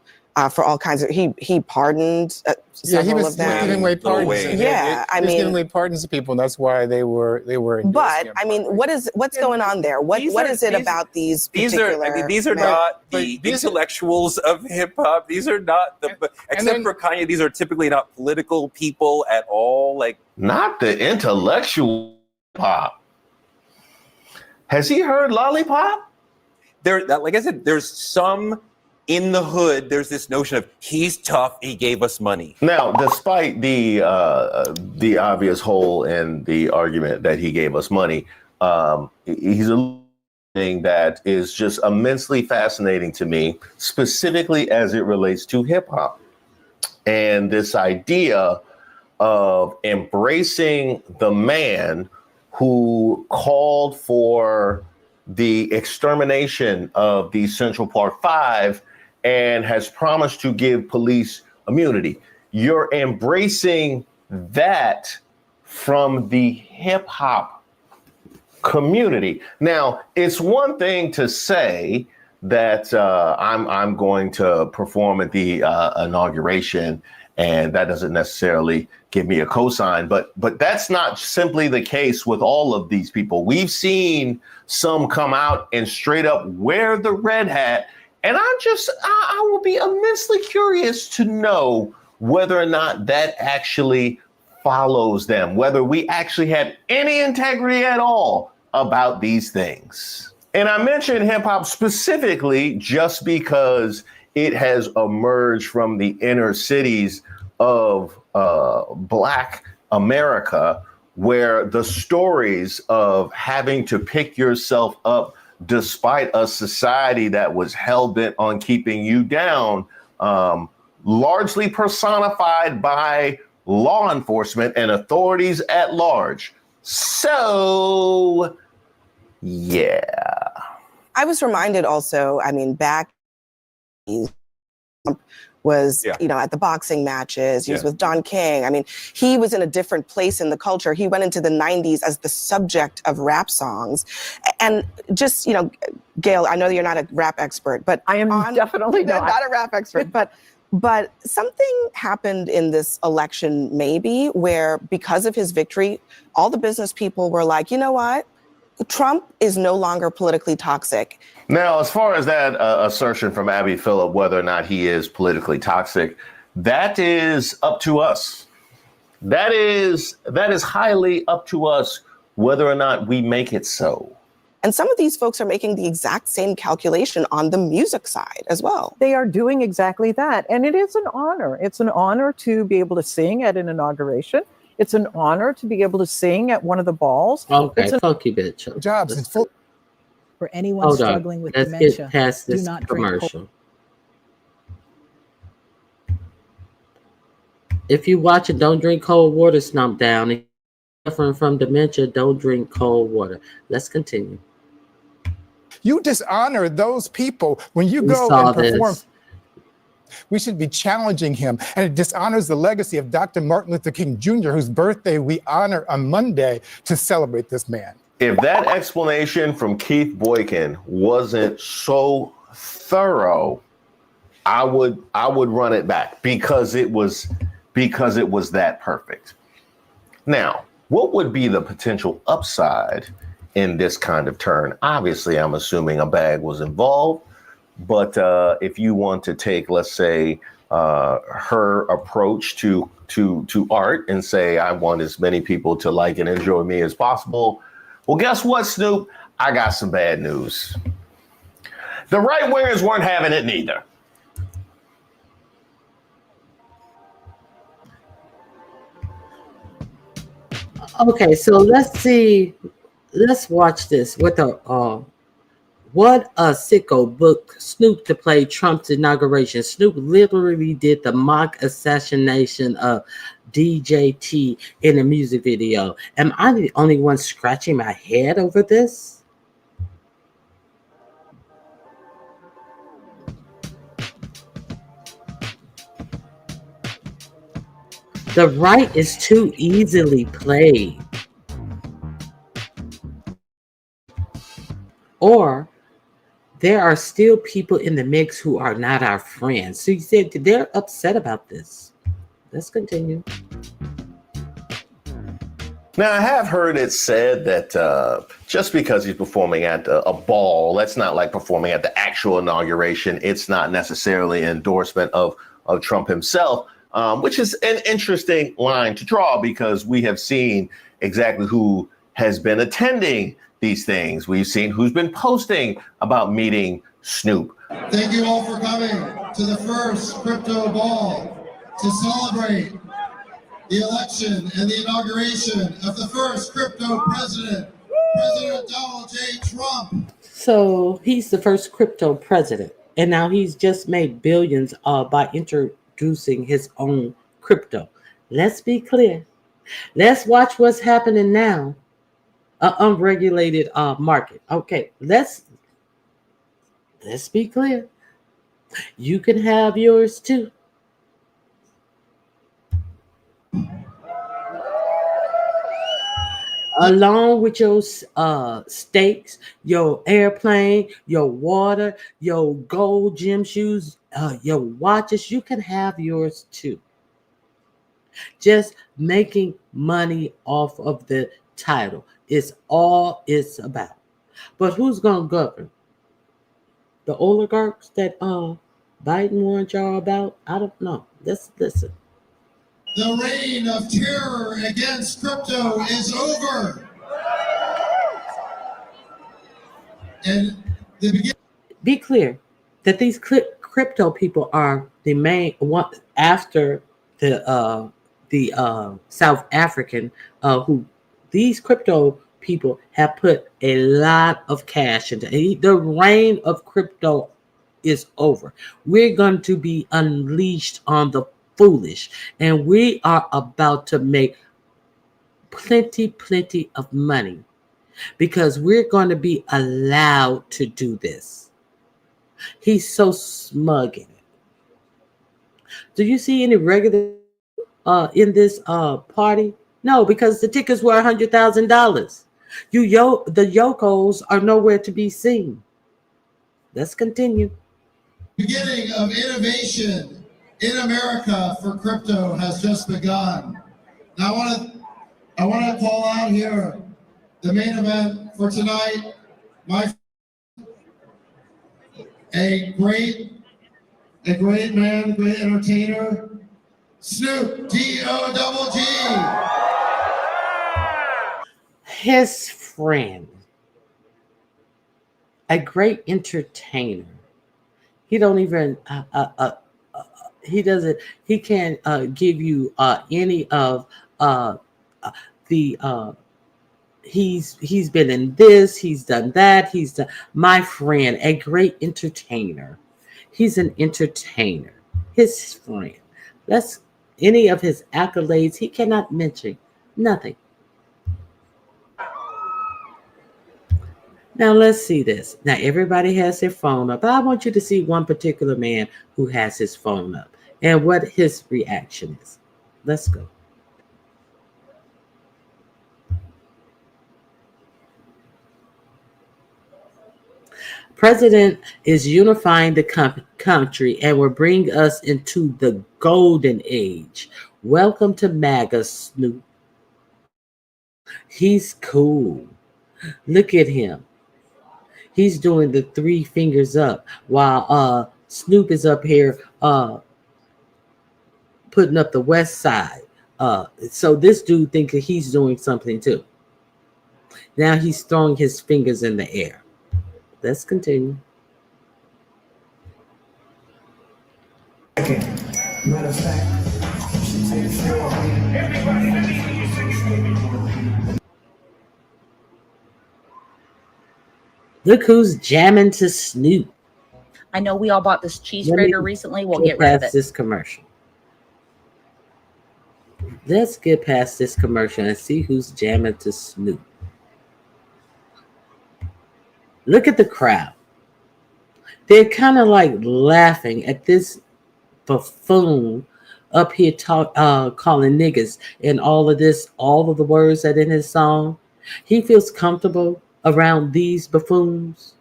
for all kinds of. He pardoned several of them. Giving away pardons. Yeah, I mean, giving away pardons to people, and that's why they were. But I mean, what's going on there? What is it about these particular? These are not the intellectuals of hip hop. These are not except for Kanye. These are typically not political people at all. Like not the intellectual pop. Has he heard Lollipop? Like I said, there's some. In the hood, there's this notion of he's tough. He gave us money. Now, despite the obvious hole in the argument that he gave us money, he's a thing that is just immensely fascinating to me, specifically as it relates to hip hop and this idea of embracing the man who called for the extermination of the Central Park Five and has promised to give police immunity. You're embracing that from the hip hop community. Now, it's one thing to say that I'm going to perform at the inauguration, and that doesn't necessarily give me a cosign, but that's not simply the case with all of these people. We've seen some come out and straight up wear the red hat. And I will be immensely curious to know whether or not that actually follows them, whether we actually had any integrity at all about these things. And I mention hip hop specifically just because it has emerged from the inner cities of Black America, where the stories of having to pick yourself up despite a society that was hell-bent on keeping you down, largely personified by law enforcement and authorities at large. So, yeah. I was reminded also, I mean, back was, at the boxing matches, he was with Don King. I mean, he was in a different place in the culture. He went into the 90s as the subject of rap songs. And just, Gail, I know you're not a rap expert, but I am definitely not a rap expert, but something happened in this election maybe where because of his victory, all the business people were like, you know what? Trump is no longer politically toxic. Now, as far as that assertion from Abby Phillip, whether or not he is politically toxic, that is up to us. That is highly up to us whether or not we make it so. And some of these folks are making the exact same calculation on the music side as well. They are doing exactly that. And it is an honor. It's an honor to be able to sing at an inauguration. It's an honor to be able to sing at one of the balls. Okay, funky bitch. Jobs. It's full. For anyone struggling with Let's dementia, get past this do not commercial. If you watch it, don't drink cold water, Snump Down. If you're suffering from dementia, don't drink cold water. Let's continue. You dishonor those people when you go and perform. We should be challenging him. And it dishonors the legacy of Dr. Martin Luther King Jr., whose birthday we honor on Monday to celebrate this man. if that explanation from Keith Boykin wasn't so thorough, I would run it back because it was that perfect. Now, what would be the potential upside in this kind of turn? Obviously, I'm assuming a bag was involved, but if you want to take, let's say, her approach to art and say, I want as many people to like and enjoy me as possible. Well, guess what, Snoop? I got some bad news. The right wingers weren't having it neither. Okay, so let's see. Let's watch this. What a sicko booked Snoop to play Trump's inauguration. Snoop literally did the mock assassination of DJT in a music video. Am I the only one scratching my head over this? The right is too easily played. Or there are still people in the mix who are not our friends. So you said they're upset about this. Let's continue. Now, I have heard it said that just because he's performing at a ball, that's not like performing at the actual inauguration. It's not necessarily an endorsement of Trump himself, which is an interesting line to draw because we have seen exactly who has been attending these things. We've seen who's been posting about meeting Snoop. Thank you all for coming to the first crypto ball to celebrate the election and the inauguration of the first crypto president, President Donald J. Trump. So he's the first crypto president, and now he's just made billions by introducing his own crypto. Let's be clear. Let's watch what's happening now. An unregulated market. Okay, let's be clear. You can have yours too. Along with your steaks, your airplane, your water, your gold gym shoes, your watches, you can have yours too. Just making money off of the title is all it's about. But who's going to govern? The oligarchs that Biden warned y'all about? I don't know. Let's listen. The reign of terror against crypto is over. And be clear that these crypto people are the main one after the South African who these crypto people have put a lot of cash into. The reign of crypto is over. We're going to be unleashed on the foolish, and we are about to make plenty of money because we're going to be allowed to do this. He's so smug in it. Do you see any regular in this party? No, because the tickets were $100,000. The Yokos are nowhere to be seen. Let's continue. Beginning of innovation in America for crypto has just begun. Now I want to call out here the main event for tonight. A great man, great entertainer, Snoop D-O-double-G. His friend, a great entertainer. He don't even he can't give you any of the he's been in this, he's done that, he's done. My friend, a great entertainer. He's an entertainer. His friend. That's any of his accolades he cannot mention. Nothing. Now let's see this. Now everybody has their phone up. I want you to see one particular man who has his phone up and what his reaction is. Let's go. President is unifying the country and will bring us into the golden age. Welcome to MAGA, Snoop. He's cool. Look at him. He's doing the 3 fingers up while Snoop is up here putting up the West Side. So this dude thinks that he's doing something too. Now he's throwing his fingers in the air. Let's continue. Matter of fact, Look who's jamming to Snoop. I know we all bought this cheese grater recently. We'll get rid of it. This commercial. Let's get past this commercial and see who's jamming to Snoop. Look at the crowd. They're kind of like laughing at this buffoon up here calling niggas and all of the words that in his song. He feels comfortable around these buffoons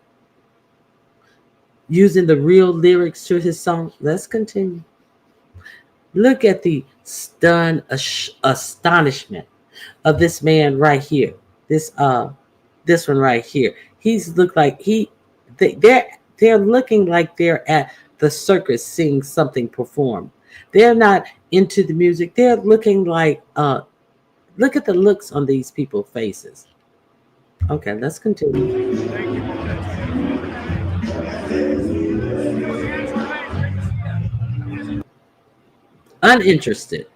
using the real lyrics to his song. Let's continue. Look at the stunned astonishment of this man right here. This one right here. He's look like they're looking like they're at the circus seeing something performed. They're not into the music. They're looking like look at the looks on these people's faces. Okay, let's continue. Uninterested.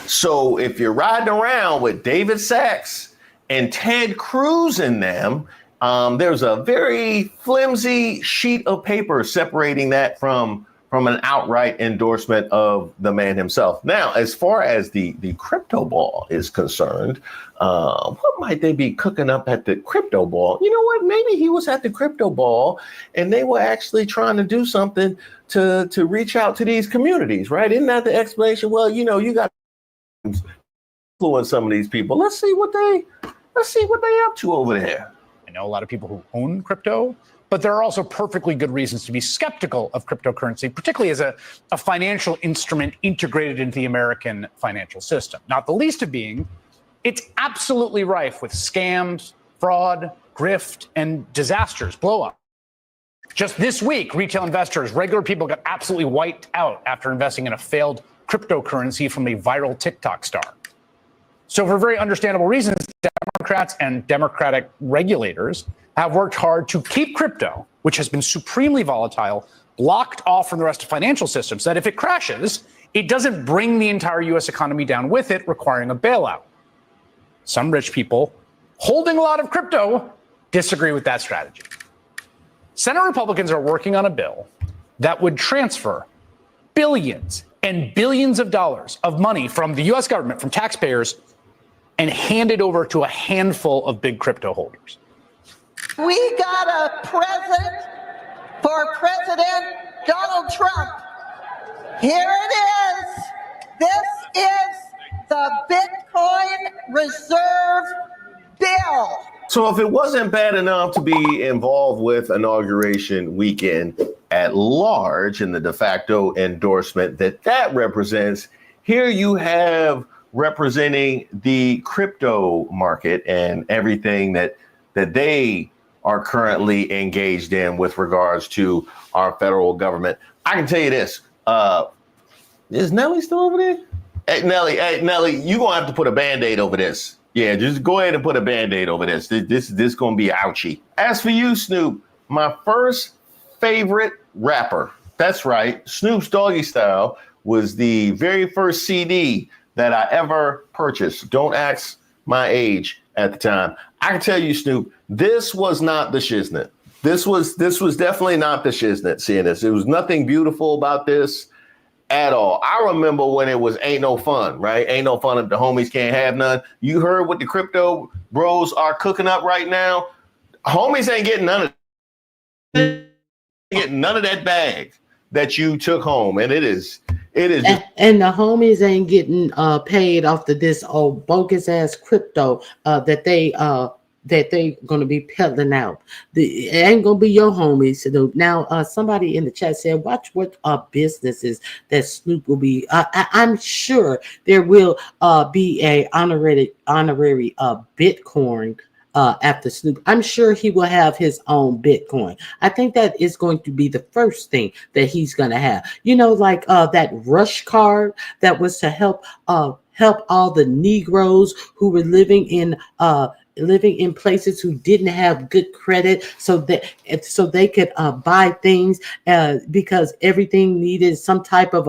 So if you're riding around with David Sachs and Ted Cruz in them, there's a very flimsy sheet of paper separating that from an outright endorsement of the man himself. Now, as far as the crypto ball is concerned, what might they be cooking up at the crypto ball? You know what? Maybe he was at the crypto ball and they were actually trying to do something to reach out to these communities, right? Isn't that the explanation? Well, you got to influence some of these people. Let's see what they up to over there. I know a lot of people who own crypto, but there are also perfectly good reasons to be skeptical of cryptocurrency, particularly as a financial instrument integrated into the American financial system. Not the least of being, it's absolutely rife with scams, fraud, grift, and disasters, blow up. Just this week, retail investors, regular people got absolutely wiped out after investing in a failed cryptocurrency from a viral TikTok star. So for very understandable reasons, Democrats and Democratic regulators have worked hard to keep crypto, which has been supremely volatile, blocked off from the rest of financial systems, so that if it crashes, it doesn't bring the entire US economy down with it, requiring a bailout. Some rich people holding a lot of crypto disagree with that strategy. Senate Republicans are working on a bill that would transfer billions and billions of dollars of money from the US government, from taxpayers, and hand it over to a handful of big crypto holders. We got a present for President Donald Trump. Here it is. This is the Bitcoin Reserve Bill. So if it wasn't bad enough to be involved with inauguration weekend at large in the de facto endorsement that represents, here you have representing the crypto market and everything that they are currently engaged in with regards to our federal government. I can tell you this. Is Nelly still over there? Hey, Nelly, you're going to have to put a Band-Aid over this. Yeah, just go ahead and put a Band-Aid over this. This going to be ouchy. As for you, Snoop, my first favorite rapper. That's right. Snoop's Doggy Style was the very first CD that I ever purchased. Don't ask my age at the time. I can tell you, Snoop, this was not the shiznit. This was definitely not the shiznit seeing this. There was nothing beautiful about this at all. I remember when it was ain't no fun, right? Ain't no fun if the homies can't have none. You heard what the crypto bros are cooking up right now. Homies ain't getting none of that bag. that you took home, and it is just And the homies ain't getting paid off of this old bogus ass crypto that they gonna be peddling out. It ain't gonna be your homies. So now somebody in the chat said, watch what businesses that Snoop will be. I'm sure there will be a honorary Bitcoin after Snoop. I'm sure he will have his own Bitcoin. I think that is going to be the first thing that he's going to have. You know, like that Rush card that was to help all the Negroes who were living in places who didn't have good credit, so they could buy things because everything needed some type of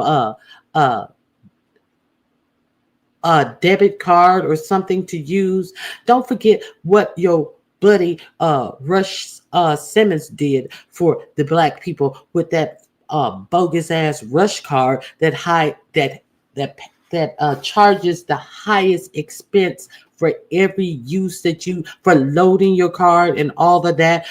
a debit card or something to use. Don't forget what your buddy Rush Simmons did for the black people with that bogus ass Rush card that charges the highest expense for every use that you for loading your card and all of that.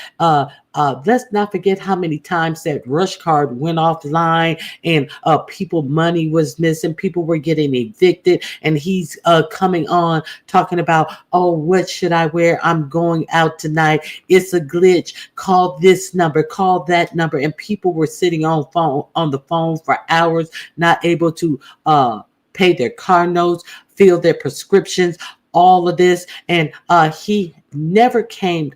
Let's not forget how many times that Rush card went offline and people money was missing. People were getting evicted, and he's coming on talking about, oh, what should I wear? I'm going out tonight. It's a glitch. Call this number. Call that number. And people were sitting on the phone for hours, not able to pay their car notes, fill their prescriptions, all of this. And he never came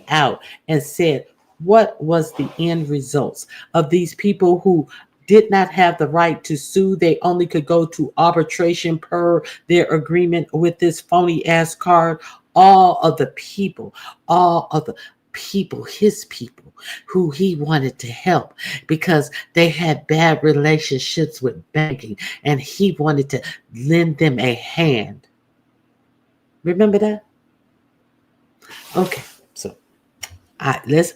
out and said what was the end results of these people who did not have the right to sue. They only could go to arbitration per their agreement with this phony ass card. All of the people, his people who he wanted to help because they had bad relationships with banking, and he wanted to lend them a hand. Remember that? Okay, so let's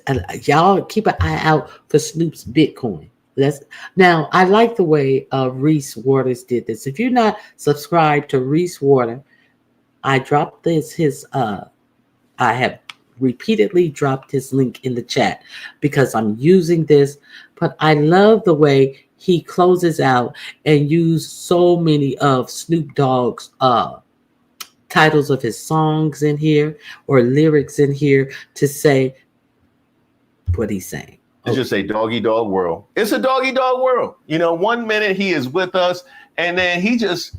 y'all keep an eye out for Snoop's Bitcoin. Now I like the way Reese Waters did this. If you're not subscribed to Reese Water, I dropped I have repeatedly dropped his link in the chat because I'm using this, but I love the way he closes out and use so many of Snoop Dogg's titles of his songs in here or lyrics in here to say what he's saying. It's just a doggy dog world. It's a doggy dog world. You know, 1 minute he is with us, and then he just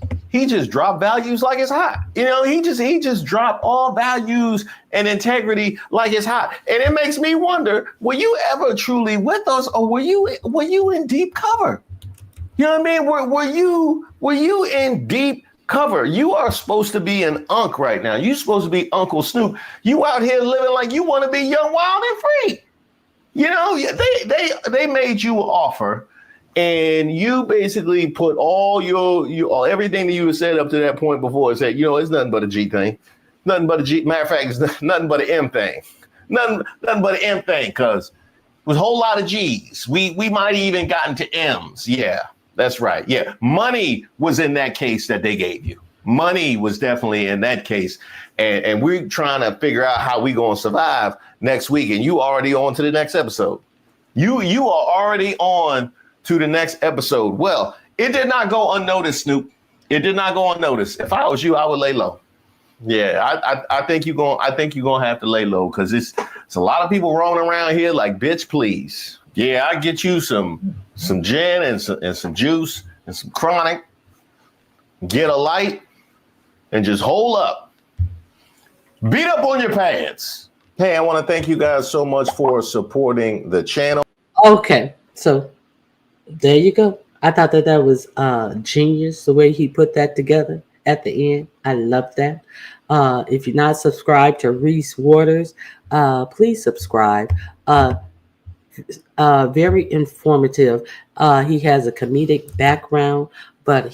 dropped values like it's hot. You know, he just dropped all values and integrity like it's hot. And it makes me wonder, were you ever truly with us, or were you in deep cover? You know what I mean? Were you in deep cover? You are supposed to be an unk right now. You're supposed to be Uncle Snoop. You out here living like you want to be young, wild, and free. You know, they made you an offer, and you basically put all your everything that you had said up to that point before and said, you know, it's nothing but a G thing. Nothing but a G. Matter of fact, it's nothing but an M thing. Nothing but an M thing, because it was a whole lot of G's. We might have even gotten to M's. Yeah, that's right. Yeah, money was in that case that they gave you. Money was definitely in that case. And we're trying to figure out how we going to survive next week. And you already on to the next episode. You are already on to the next episode. Well, it did not go unnoticed, Snoop. It did not go unnoticed. If I was you, I would lay low. Yeah, I think you're gonna have to lay low, because it's a lot of people roaming around here like, bitch, please. Yeah, I get you some gin and some juice and some chronic. Get a light and just hold up. Beat up on your pants. Hey, I want to thank you guys so much for supporting the channel. Okay, so there you go. I thought that was genius, the way he put that together at the end. I love that. If you're not subscribed to Reese Waters, please subscribe. Very informative. He has a comedic background, but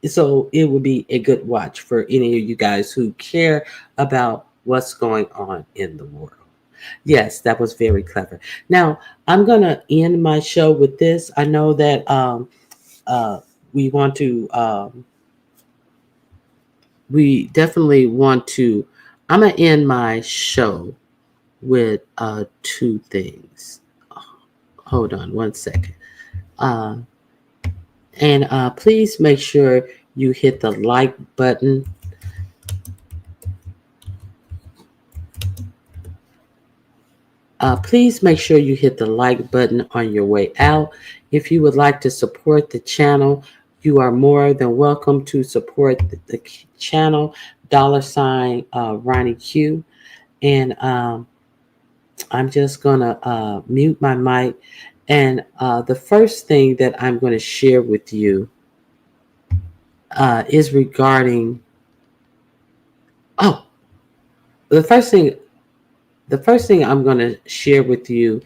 so it would be a good watch for any of you guys who care about what's going on in the world. Yes, that was very clever. Now, I'm going to end my show with this. I know that we definitely want to, I'm going to end my show with two things. hold on one second. Uh, and please make sure you hit the like button. Please make sure you hit the like button on your way out. If you would like to support the channel, you are more than welcome to support the channel. $ Ronnie Q. And I'm just going to mute my mic. And the first thing that I'm going to share with you is regarding. Oh, the first thing. The first thing I'm going to share with you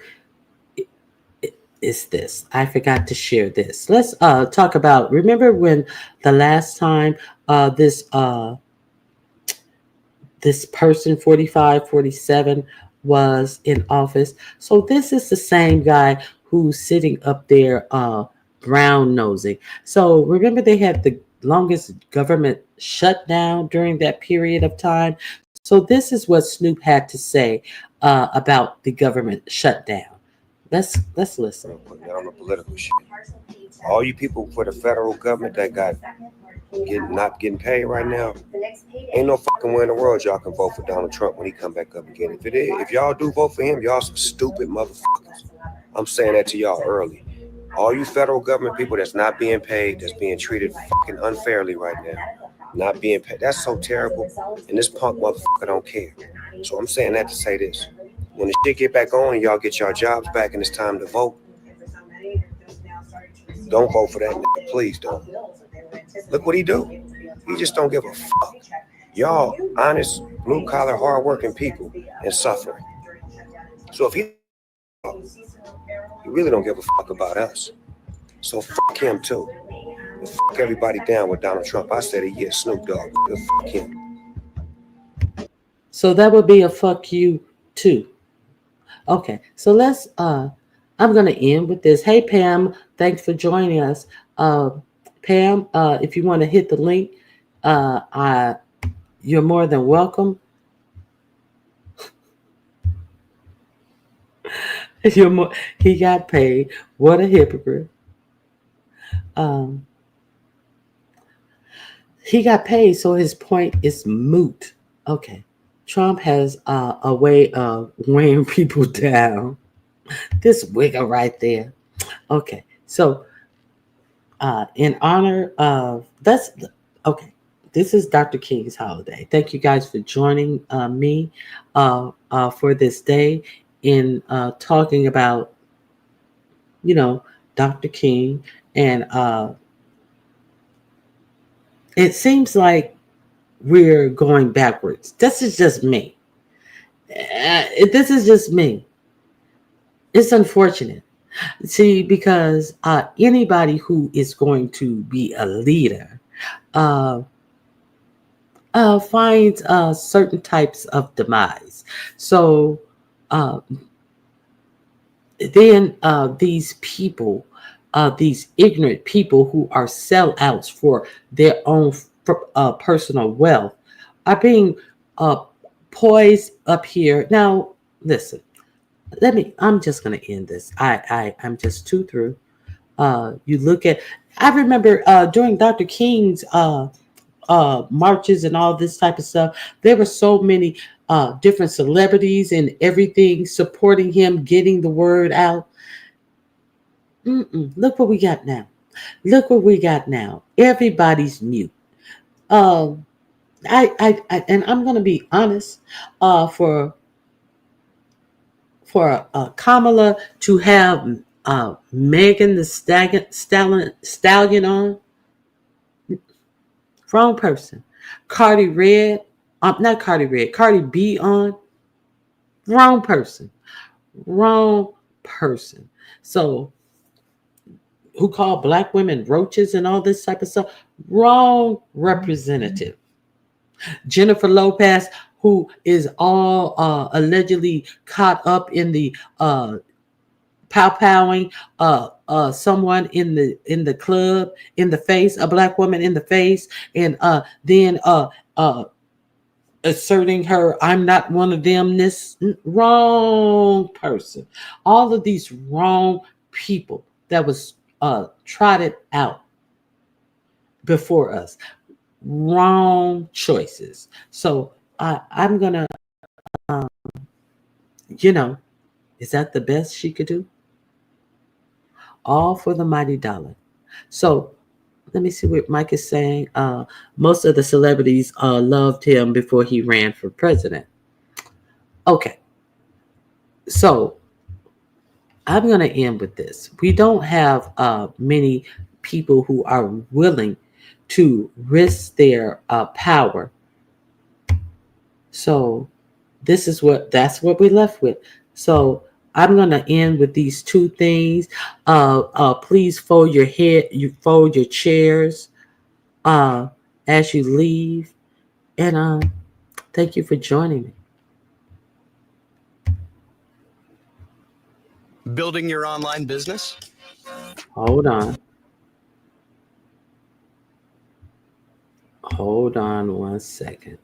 is this. I forgot to share this. Let's talk about. Remember when the last time this person 45, 47 was in office? So this is the same guy who's sitting up there brown nosing. So remember they had the longest government shutdown during that period of time. So this is what Snoop had to say about the government shutdown. Let's listen. Putting it on the political shit. All you people for the federal government that got not getting paid right now, ain't no fucking way in the world y'all can vote for Donald Trump when he come back up again. If y'all do vote for him, y'all some stupid motherfuckers. I'm saying that to y'all early. All you federal government people that's not being paid, that's being treated fucking unfairly right now, not being paid. That's so terrible. And this punk motherfucker don't care. So I'm saying that to say this. When the shit get back on and y'all get your jobs back and it's time to vote, don't vote for that nigga. Please don't. Look what he do. He just don't give a fuck. Y'all honest, blue-collar, hard-working people and suffering. So if he really don't give a fuck about us. So fuck him too. And fuck everybody down with Donald Trump. I said it, yeah, Snoop Dogg. Fuck him. So that would be a fuck you too. Okay, so let's I'm gonna end with this. Hey Pam, thanks for joining us. Pam, if you want to hit the link, you're more than welcome. He got paid. What a hypocrite. He got paid, so his point is moot. Okay. Trump has a way of weighing people down. This wigger right there. Okay. So in honor of that's okay. This is Dr. King's holiday. Thank you guys for joining me for this day in talking about, Dr. King. And it seems like we're going backwards. This is just me. This is just me. It's unfortunate. See, because anybody who is going to be a leader finds certain types of demise. So then these people, these ignorant people who are sellouts for their own personal wealth, are being poised up here. Now, listen. I'm just going to end this. I'm just too through. You look at, I remember during Dr. King's marches and all this type of stuff, there were so many different celebrities and everything supporting him, getting the word out. Look what we got now. Look what we got now. Everybody's mute. I and I'm going to be honest, for Kamala to have Megan the Stallion on, wrong person. Cardi B on, wrong person. Wrong person. So who call black women roaches and all this type of stuff? Wrong representative. Jennifer Lopez, who is all allegedly caught up in the pow-powing someone in the club in the face, a black woman in the face, and then asserting her, I'm not one of them, this wrong person. All of these wrong people that was trotted out before us. Wrong choices. So I'm going to, is that the best she could do? All for the mighty dollar. So let me see what Mike is saying. Most of the celebrities loved him before he ran for president. Okay. So I'm going to end with this. We don't have many people who are willing to risk their power. So that's what we're left with. So I'm going to end with these two things. Please fold your head, you fold your chairs as you leave. And thank you for joining me. Building your online business? Hold on. Hold on 1 second.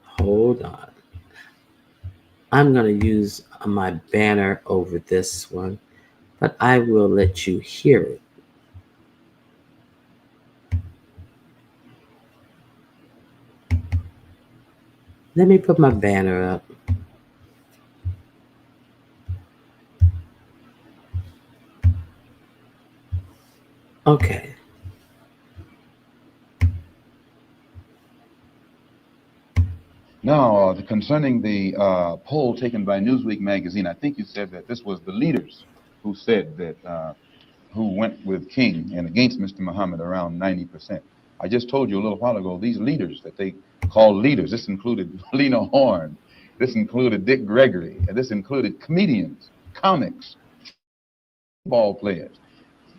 Hold on. I'm going to use my banner over this one, but I will let you hear it. Let me put my banner up. Okay. Now, concerning the poll taken by Newsweek magazine, I think you said that this was the leaders who said that, who went with King and against Mr. Muhammad around 90%. I just told you a little while ago, these leaders that they call leaders, this included Lena Horne, this included Dick Gregory, and this included comedians, comics, football players.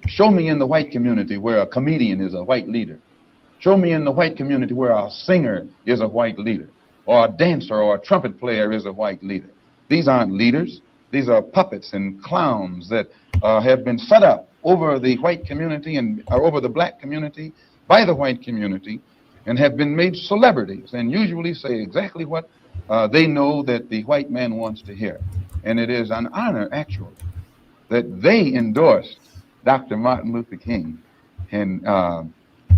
Show me in the white community where a comedian is a white leader. Show me in the white community where a singer is a white leader, or a dancer or a trumpet player is a white leader. These aren't leaders. These are puppets and clowns that have been set up over the white community and over the black community by the white community and have been made celebrities and usually say exactly what they know that the white man wants to hear. And it is an honor, actually, that they endorsed Dr. Martin Luther King and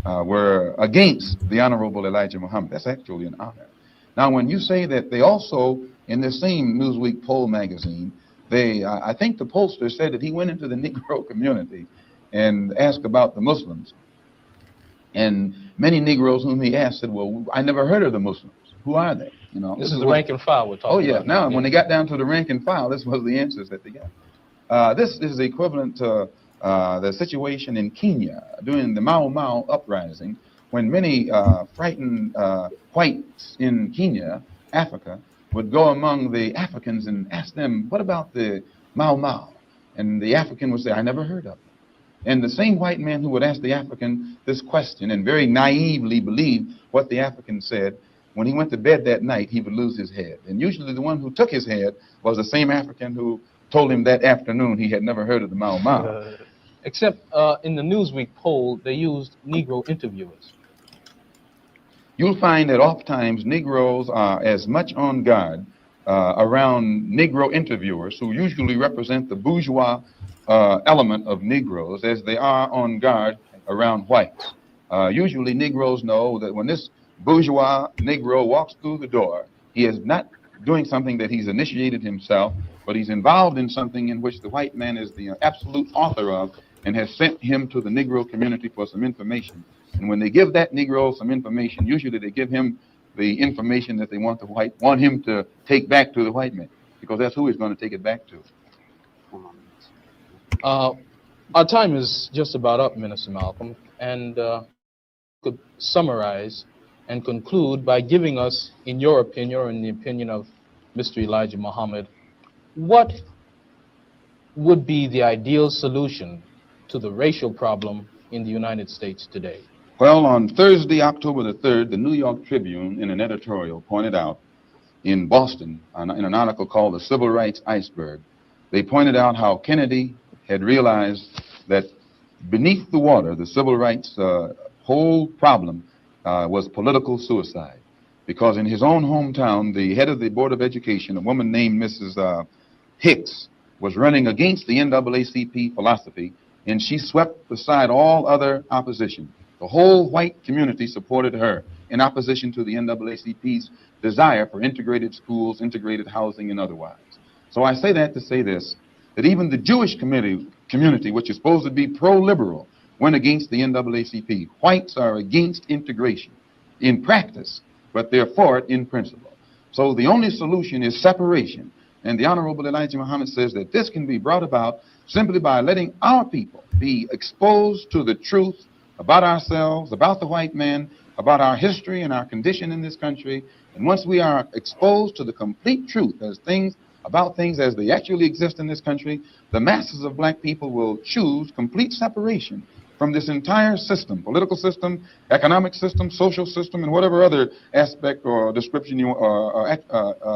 were against the Honorable Elijah Muhammad. That's actually an honor. Now, when you say that they also, in the same Newsweek poll magazine, they, I think the pollster said that he went into the Negro community and asked about the Muslims. And many Negroes whom he asked said, well, I never heard of the Muslims. Who are they? You know, This is the rank and file we're talking about. Oh, yeah. Now, when they got down to the rank and file, this was the answers that they got. This is equivalent to the situation in Kenya during the Mau Mau uprising, when many frightened whites in Kenya, Africa, would go among the Africans and ask them, what about the Mau Mau? And the African would say, I never heard of them. And the same white man who would ask the African this question and very naively believe what the African said, when he went to bed that night, he would lose his head. And usually the one who took his head was the same African who told him that afternoon he had never heard of the Mau Mau. Except in the Newsweek poll, they used Negro interviewers. You'll find that oftentimes Negroes are as much on guard around Negro interviewers, who usually represent the bourgeois element of Negroes, as they are on guard around whites. Usually Negroes know that when this bourgeois Negro walks through the door, he is not doing something that he's initiated himself, but he's involved in something in which the white man is the absolute author of and has sent him to the Negro community for some information. And when they give that Negro some information, usually they give him the information that they want him to take back to the white man, because that's who he's going to take it back to. Our time is just about up, Minister Malcolm, and could summarize and conclude by giving us, in your opinion, or in the opinion of Mr. Elijah Muhammad, what would be the ideal solution to the racial problem in the United States today? Well, on Thursday, October the 3rd, the New York Tribune, in an editorial, pointed out in Boston, in an article called The Civil Rights Iceberg, they pointed out how Kennedy had realized that beneath the water, the civil rights whole problem was political suicide. Because in his own hometown, the head of the Board of Education, a woman named Mrs. Hicks, was running against the NAACP philosophy, and she swept aside all other opposition. The whole white community supported her in opposition to the NAACP's desire for integrated schools, integrated housing, and otherwise. So I say that to say this, that even the Jewish community, which is supposed to be pro-liberal, went against the NAACP. Whites are against integration in practice, but they're for it in principle. So the only solution is separation. And the Honorable Elijah Muhammad says that this can be brought about simply by letting our people be exposed to the truth about ourselves, about the white man, about our history and our condition in this country. And once we are exposed to the complete truth as about things as they actually exist in this country, the masses of black people will choose complete separation from this entire system, political system, economic system, social system, and whatever other aspect or description or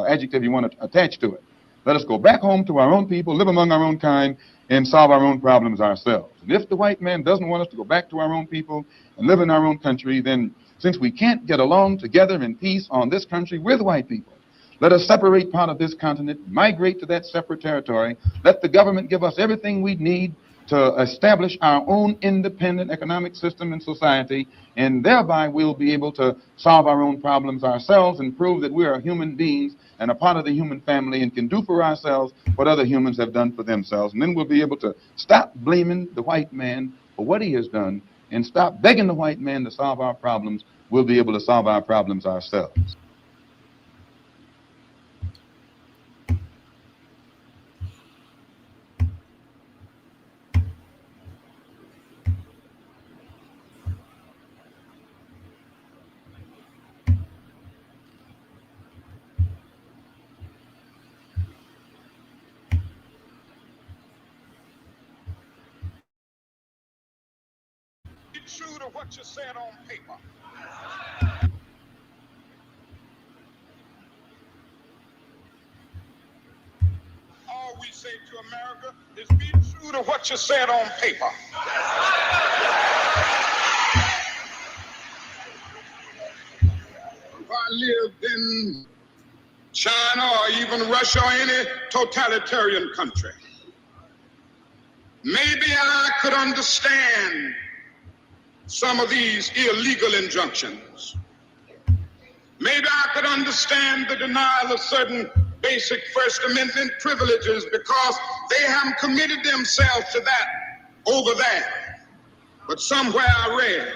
adjective you want to attach to it. Let us go back home to our own people, live among our own kind, and solve our own problems ourselves. And if the white man doesn't want us to go back to our own people and live in our own country, then since we can't get along together in peace on this country with white people, let us separate part of this continent, migrate to that separate territory, let the government give us everything we need to establish our own independent economic system and society, and thereby we'll be able to solve our own problems ourselves and prove that we are human beings and a part of the human family and can do for ourselves what other humans have done for themselves. And then we'll be able to stop blaming the white man for what he has done and stop begging the white man to solve our problems. We'll be able to solve our problems ourselves. True to what you said on paper. All we say to America is be true to what you said on paper. If I lived in China or even Russia or any totalitarian country, maybe I could understand some of these illegal injunctions. Maybe I could understand the denial of certain basic First Amendment privileges because they haven't committed themselves to that over there. But somewhere I read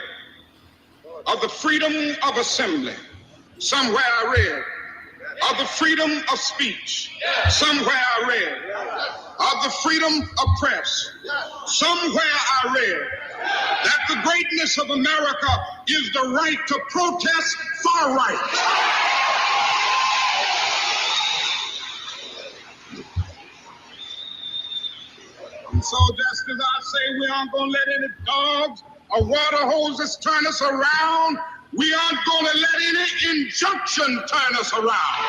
of the freedom of assembly. Somewhere I read of the freedom of speech. Somewhere I read of the freedom of press. Somewhere I read that the greatness of America is the right to protest far right. And so just as I say we aren't going to let any dogs or water hoses turn us around, we aren't going to let any injunction turn us around.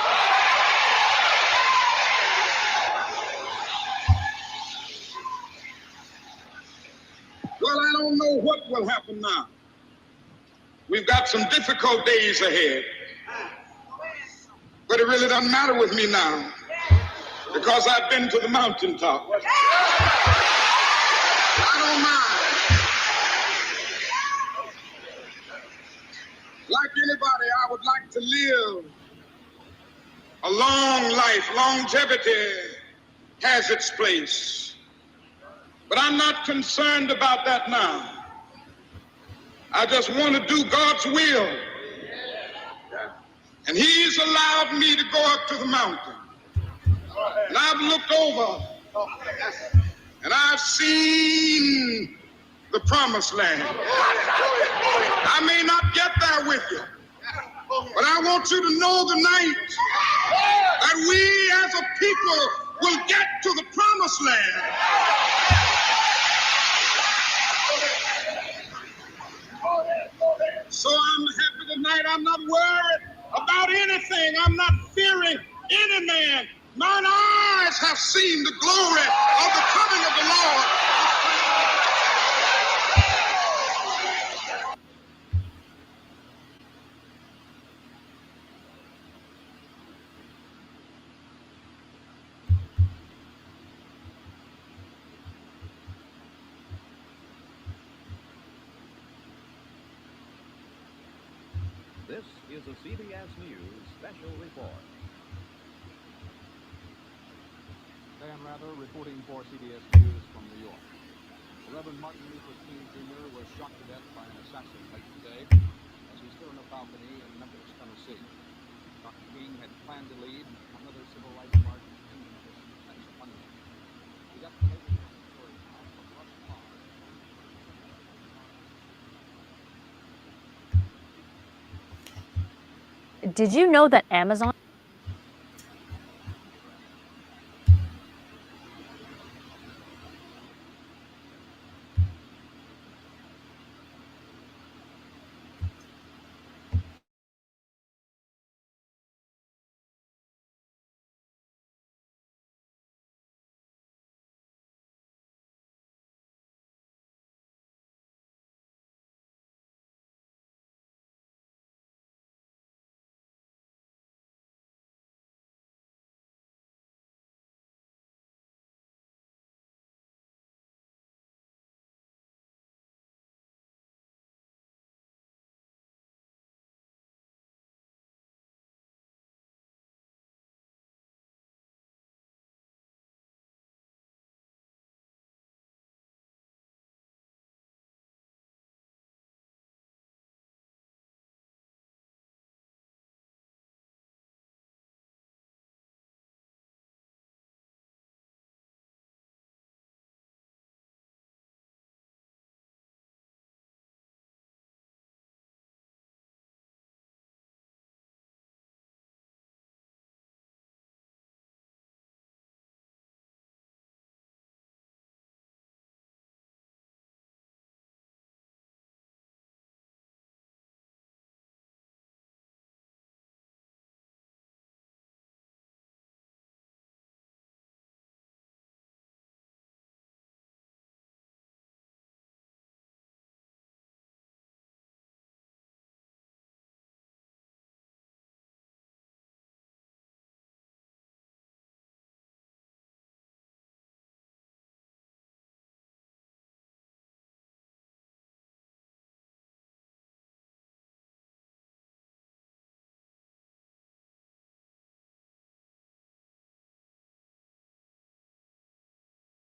Well, I don't know what will happen now. We've got some difficult days ahead. But it really doesn't matter with me now because I've been to the mountaintop. I don't mind. Like anybody, I would like to live a long life. Longevity has its place. But I'm not concerned about that now. I just want to do God's will. And He's allowed me to go up to the mountain. And I've looked over and I've seen the promised land. I may not get there with you, but I want you to know tonight that we as a people will get to the promised land. So I'm happy tonight. I'm not worried about anything. I'm not fearing any man. Mine eyes have seen the glory of the coming of the Lord. This is a CBS News special report. Dan Rather reporting for CBS News from New York. The Reverend Martin Luther King Jr. was shot to death by an assassin late today as he stood on a balcony in Memphis, Tennessee. Dr. King had planned to lead another civil rights march in Memphis next Monday. We got the latest on the story now from Russ Clark. Did you know that Amazon